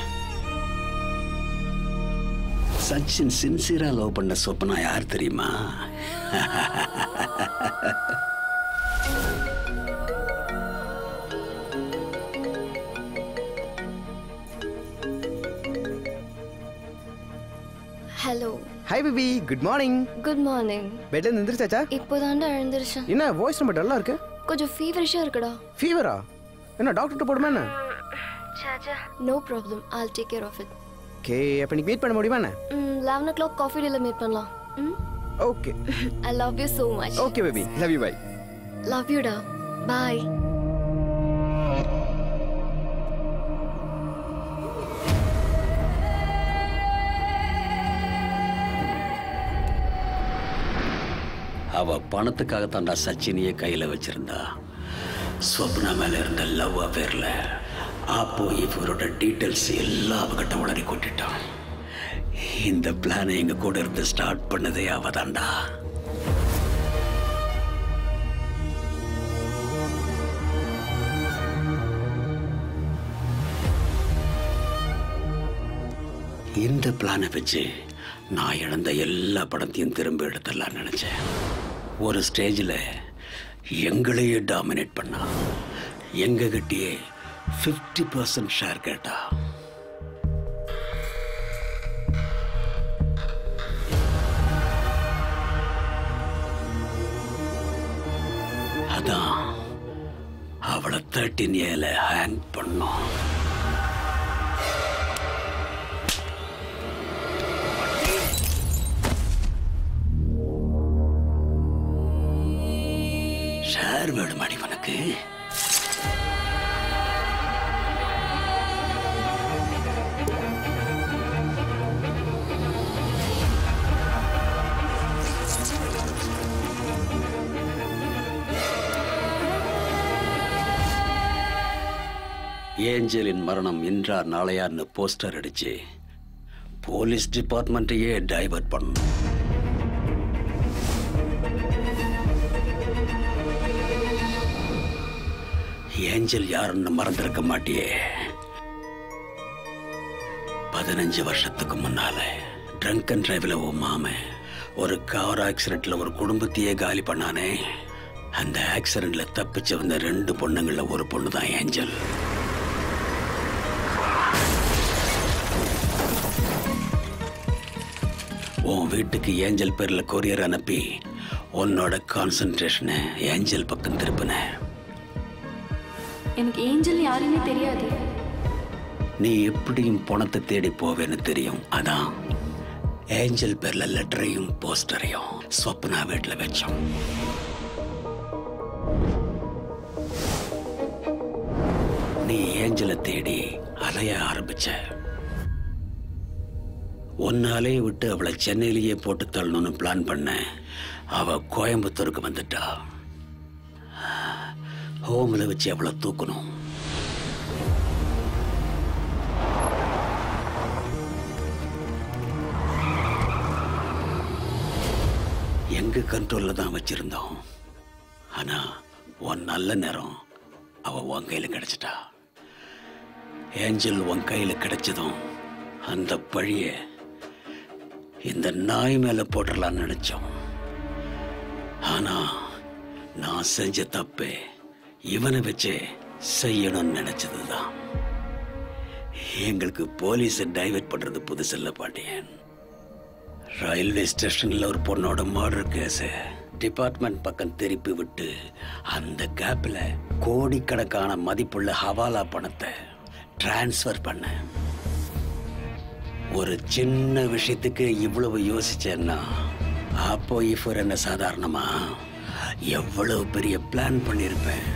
சச்சின் சின்சியரா லவ் பண்ண ஸ்வப்னா யார் தெரியுமா? Hello. Hi baby, good morning. Good morning. பெட்ல இருந்து எந்திரிச்சாச்சா? இப்போதான்டா எழுந்திருச்சேன். என்ன வாய்ஸ் ரொம்ப டல்லா இருக்கு? கொஞ்சம் ஃபீவரிஷா இருக்குடா. ஃபீவரா? என்ன டாக்டர்ட்ட போடுமா என்ன? No problem, I'll take care of it. Okay, அப்ப நீ மீட் பண்ண முடியுமா என்ன? 11 o'clock காஃபி டேல மீட் பண்ணலாம். Okay. I love you so much. Okay baby, love you, bye. Love you டா. Bye. அவ பணத்துக்காக தாண்டா சச்சினியை கையில் வச்சிருந்தா. ஸ்வப்னா மேல இருந்த லவ் அஃபேர்ல ApoE4 டீட்டெயில்ஸ் எல்லாம் அவகிட்ட உளறி கொட்டிட்டான். இந்த பிளானை எங்க கூட இருந்து ஸ்டார்ட் பண்ணதே அவதாண்டா. இந்த பிளானை வச்சு நான் இழந்த எல்லா பணத்தையும் திரும்ப எடுத்துடலான்னு நினைச்சேன். ஒரு ஸ்டேஜில் எங்களையே டாமினேட் பண்ணா. எங்ககிட்டயே 50% ஷேர் கேட்டா. அதான் அவளை 13 ஏல ஹேங் பண்ணோம். யார் வேணுமாடி உனக்கு? ஏஞ்சலின் மரணம் இன்றா நாளையான்னு போஸ்டர் அடிச்சு போலீஸ் டிபார்ட்மெண்ட்டையே டைவர்ட் பண்ணணும். ஏஞ்சல் யாருன்னு மறந்திருக்க மாட்டியே. 15 வருஷத்துக்கு முன்னால ட்ரங்க் அண்ட் டிரைவ்ல உன் மாமன் ஒரு கார் ஆக்சிடென்ட்ல ஒரு குடும்பத்தையே காலி பண்ணானே. அந்த ஆக்சிடென்ட்ல தப்பிச்சு வந்த 2 பொண்ணுங்கள ஒரு பொண்ணு தான் ஏஞ்சல். உன் வீட்டுக்கு ஏஞ்சல் பேர்ல கொரியர் அனுப்பி உன்னோட கான்சென்ட்ரேஷனை ஏஞ்சல் பக்கம் திருப்பின. எனக்கு ஏஞ்சல் யாருன்னு தெரியாது. நீ எப்படியும் பணத்தை தேடி போவேன்னு தெரியும். அதான் ஏஞ்சல் பேர்ல லெட்டரையும் போஸ்டரையும் ஸ்வப்னா வீட்டுல வச்சோம். நீ ஏஞ்சலை தேடி அலைய ஆரம்பிச்ச. ஒன்னாலே விட்டு அவளை சென்னையிலேயே போட்டு தள்ளணும்னு பிளான் பண்ண. அவ கோயம்புத்தூருக்கு வந்துட்டா. ஹோம்ல வச்சு அவளை தூக்கணும். எங்க கண்ட்ரோல்ல தான் வச்சிருந்தோம். ஆனா உன் நல்ல நேரம் அவ உன் கையில கிடைச்சிட்டா. ஏஞ்சல் உன் கையில கிடைச்சதும் அந்த பழிய இந்த நாய் மேல போடலான்னு நினைச்சோம். ஆனா நான் செஞ்ச தப்பே இவனை வச்சு செய்யணும்னு நினைச்சதுதான். எங்களுக்கு போலீஸை டைவர்ட் பண்றது புதுசில்ல பாண்டியன். ரயில்வே ஸ்டேஷன்ல ஒரு பொண்ணோட மர்டர் கேஸ் டிபார்ட்மெண்ட் பக்கம் திருப்பி விட்டு அந்த கேப்ல கோடிக்கணக்கான மதிப்புள்ள ஹவாலா பணத்தை டிரான்ஸ்ஃபர் பண்ண. ஒரு சின்ன விஷயத்துக்கு இவ்வளவு யோசிச்சேன்னா அப்போ இப்போ என்ன சாதாரணமா எவ்வளவு பெரிய பிளான் பண்ணிருப்பேன்.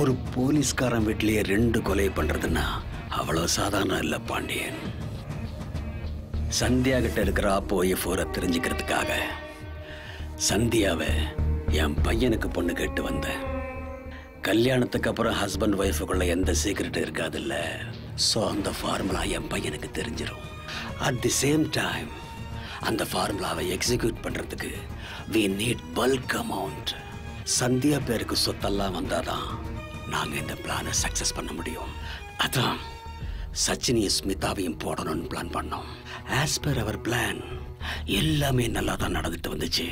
ஒரு போலீஸ்காரன் வீட்டிலேயே 2 கொலை பண்றதுன்னா அவ்வளவு சாதாரணம் இல்ல பாண்டியன். சந்தியா கிட்ட இருக்கிற அப்போ இப்போ தெரிஞ்சுக்கிறதுக்காக சந்தியாவை என் பையனுக்கு பொண்ணு கேட்டு வந்தேன். கல்யாணத்துக்கு அப்புறம் ஹஸ்பண்ட் ஒய்ஃபுக்குள்ள எந்த சீக்கிரட்டும் இருக்காது இல்ல. ஸோ அந்த ஃபார்முலா என் பையனுக்கு தெரிஞ்சிடும். அட் தி சேம் டைம் அந்த ஃபார்முலாவை எக்ஸிக்யூட் பண்றதுக்கு we need bulk amount. Sandhya பேருக்கு சொத்தெல்லாம் வந்தாதான் நாங்க இந்த பிளானை சக்சஸ் பண்ண முடியும். அதான் சச்சினியும் ஸ்மிதாவையும் போடணும்னு பிளான் பண்ணோம். ஆஸ் பர் அவர் பிளான் எல்லாமே நல்லா தான் நடந்துட்டு வந்துச்சு.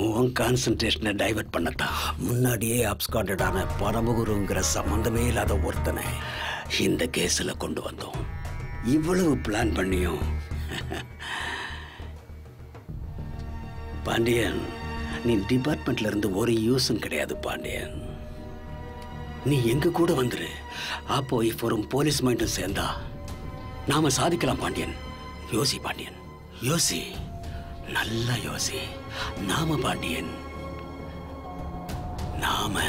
உன் கான்சன்ட்ரேஷனை டைவர்ட் பண்ணத்தான் முன்னாடியே அப்ஸ்காண்டடான பரமகுருங்கிற சம்பந்தமே இல்லாத ஒருத்தனை இந்த கேஸ்ல கொண்டு வந்தோம். இவ்வளவு பிளான் பண்ணியும் பாண்டியன் நீ டிபார்ட்மெண்ட்ல இருந்து ஒரு யூஸும் கிடையாது பாண்டியன். நீ எங்க கூட வந்துரு. அப்போ இப்போ ஒரு போலீஸ் மைண்டும் சேர்ந்தா நாம சாதிக்கலாம் பாண்டியன். யோசி பாண்டியன், யோசி, நல்லா யோசி. நாம பாண்டியன், நாம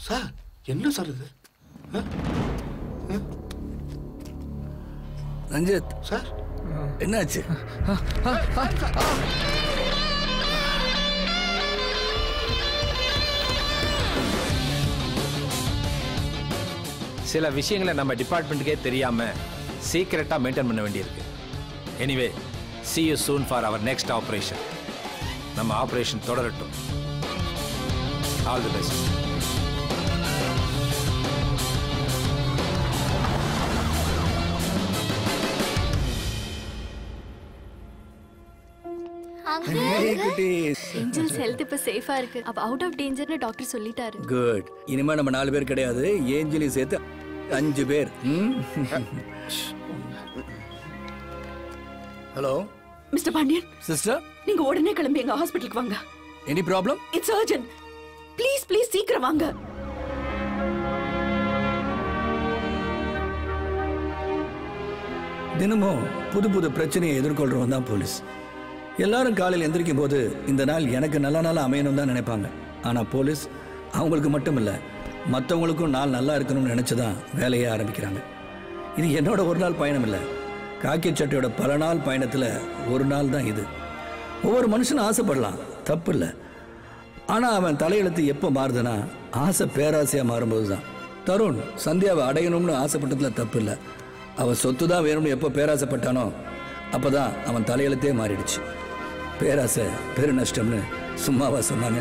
சார். என்ன சார் இது? ரஞ்சித் சார் என்னாச்சு? சில விஷயங்களை நம்ம டிபார்ட்மெண்ட்டுக்கே தெரியாம சீக்கிரட்டா மெயின்டைன் பண்ண வேண்டியிருக்கு. Anyway see you soon for our next operation. நம்ம ஆபரேஷன் தொடரட்டும். All the best. Angel's health இப்ப சேஃபா இருக்கு. அப்ப அவுட் ஆஃப் டேஞ்சர்னு டாக்டர் சொல்லிட்டாரு. குட். இனிமே நம்ம 4 பேர் கிடையாது, ஏஞ்சலையும் சேர்த்து 5 பேர். Hello mister Pandian. சிஸ்டர், நீங்க உடனே கிளம்பி எங்க ஹாஸ்பிடலுக்கு வாங்க. Any problem? It's urgent. Please please சீக்கிரம் வாங்க. தினமும் புது புது பிரச்சனையை எதிர்கொள்றவன் தான் போலீஸ். எல்லாரும் காலையில் எந்திரிக்கும் போது இந்த நாள் எனக்கு நல்ல நாளாக அமையணும் தான் நினைப்பாங்க. ஆனால் போலீஸ் அவங்களுக்கு மட்டும் இல்லை, மற்றவங்களுக்கும் நாள் நல்லா இருக்கணும்னு நினச்சி தான் வேலையே ஆரம்பிக்கிறாங்க. இது என்னோட ஒரு நாள் பயணம் இல்லை, காக்கி சட்டையோட பல நாள் பயணத்தில் ஒரு நாள் தான் இது. ஒவ்வொரு மனுஷனும் ஆசைப்படலாம், தப்பு இல்லை. ஆனால் அவன் தலையெழுத்து எப்போ மாறுதுன்னா ஆசை பேராசையாக மாறும்போது தான். தருண் சந்தியாவை அடையணும்னு ஆசைப்பட்டதுல தப்பு இல்லை. அவன் சொத்து தான் வேணும்னு எப்போ பேராசைப்பட்டானோ அப்போ தான் அவன் தலையெழுத்தே மாறிடுச்சு. பேராசை பெரு நஷ்டம்னு சும்மாவா சொன்னாங்க?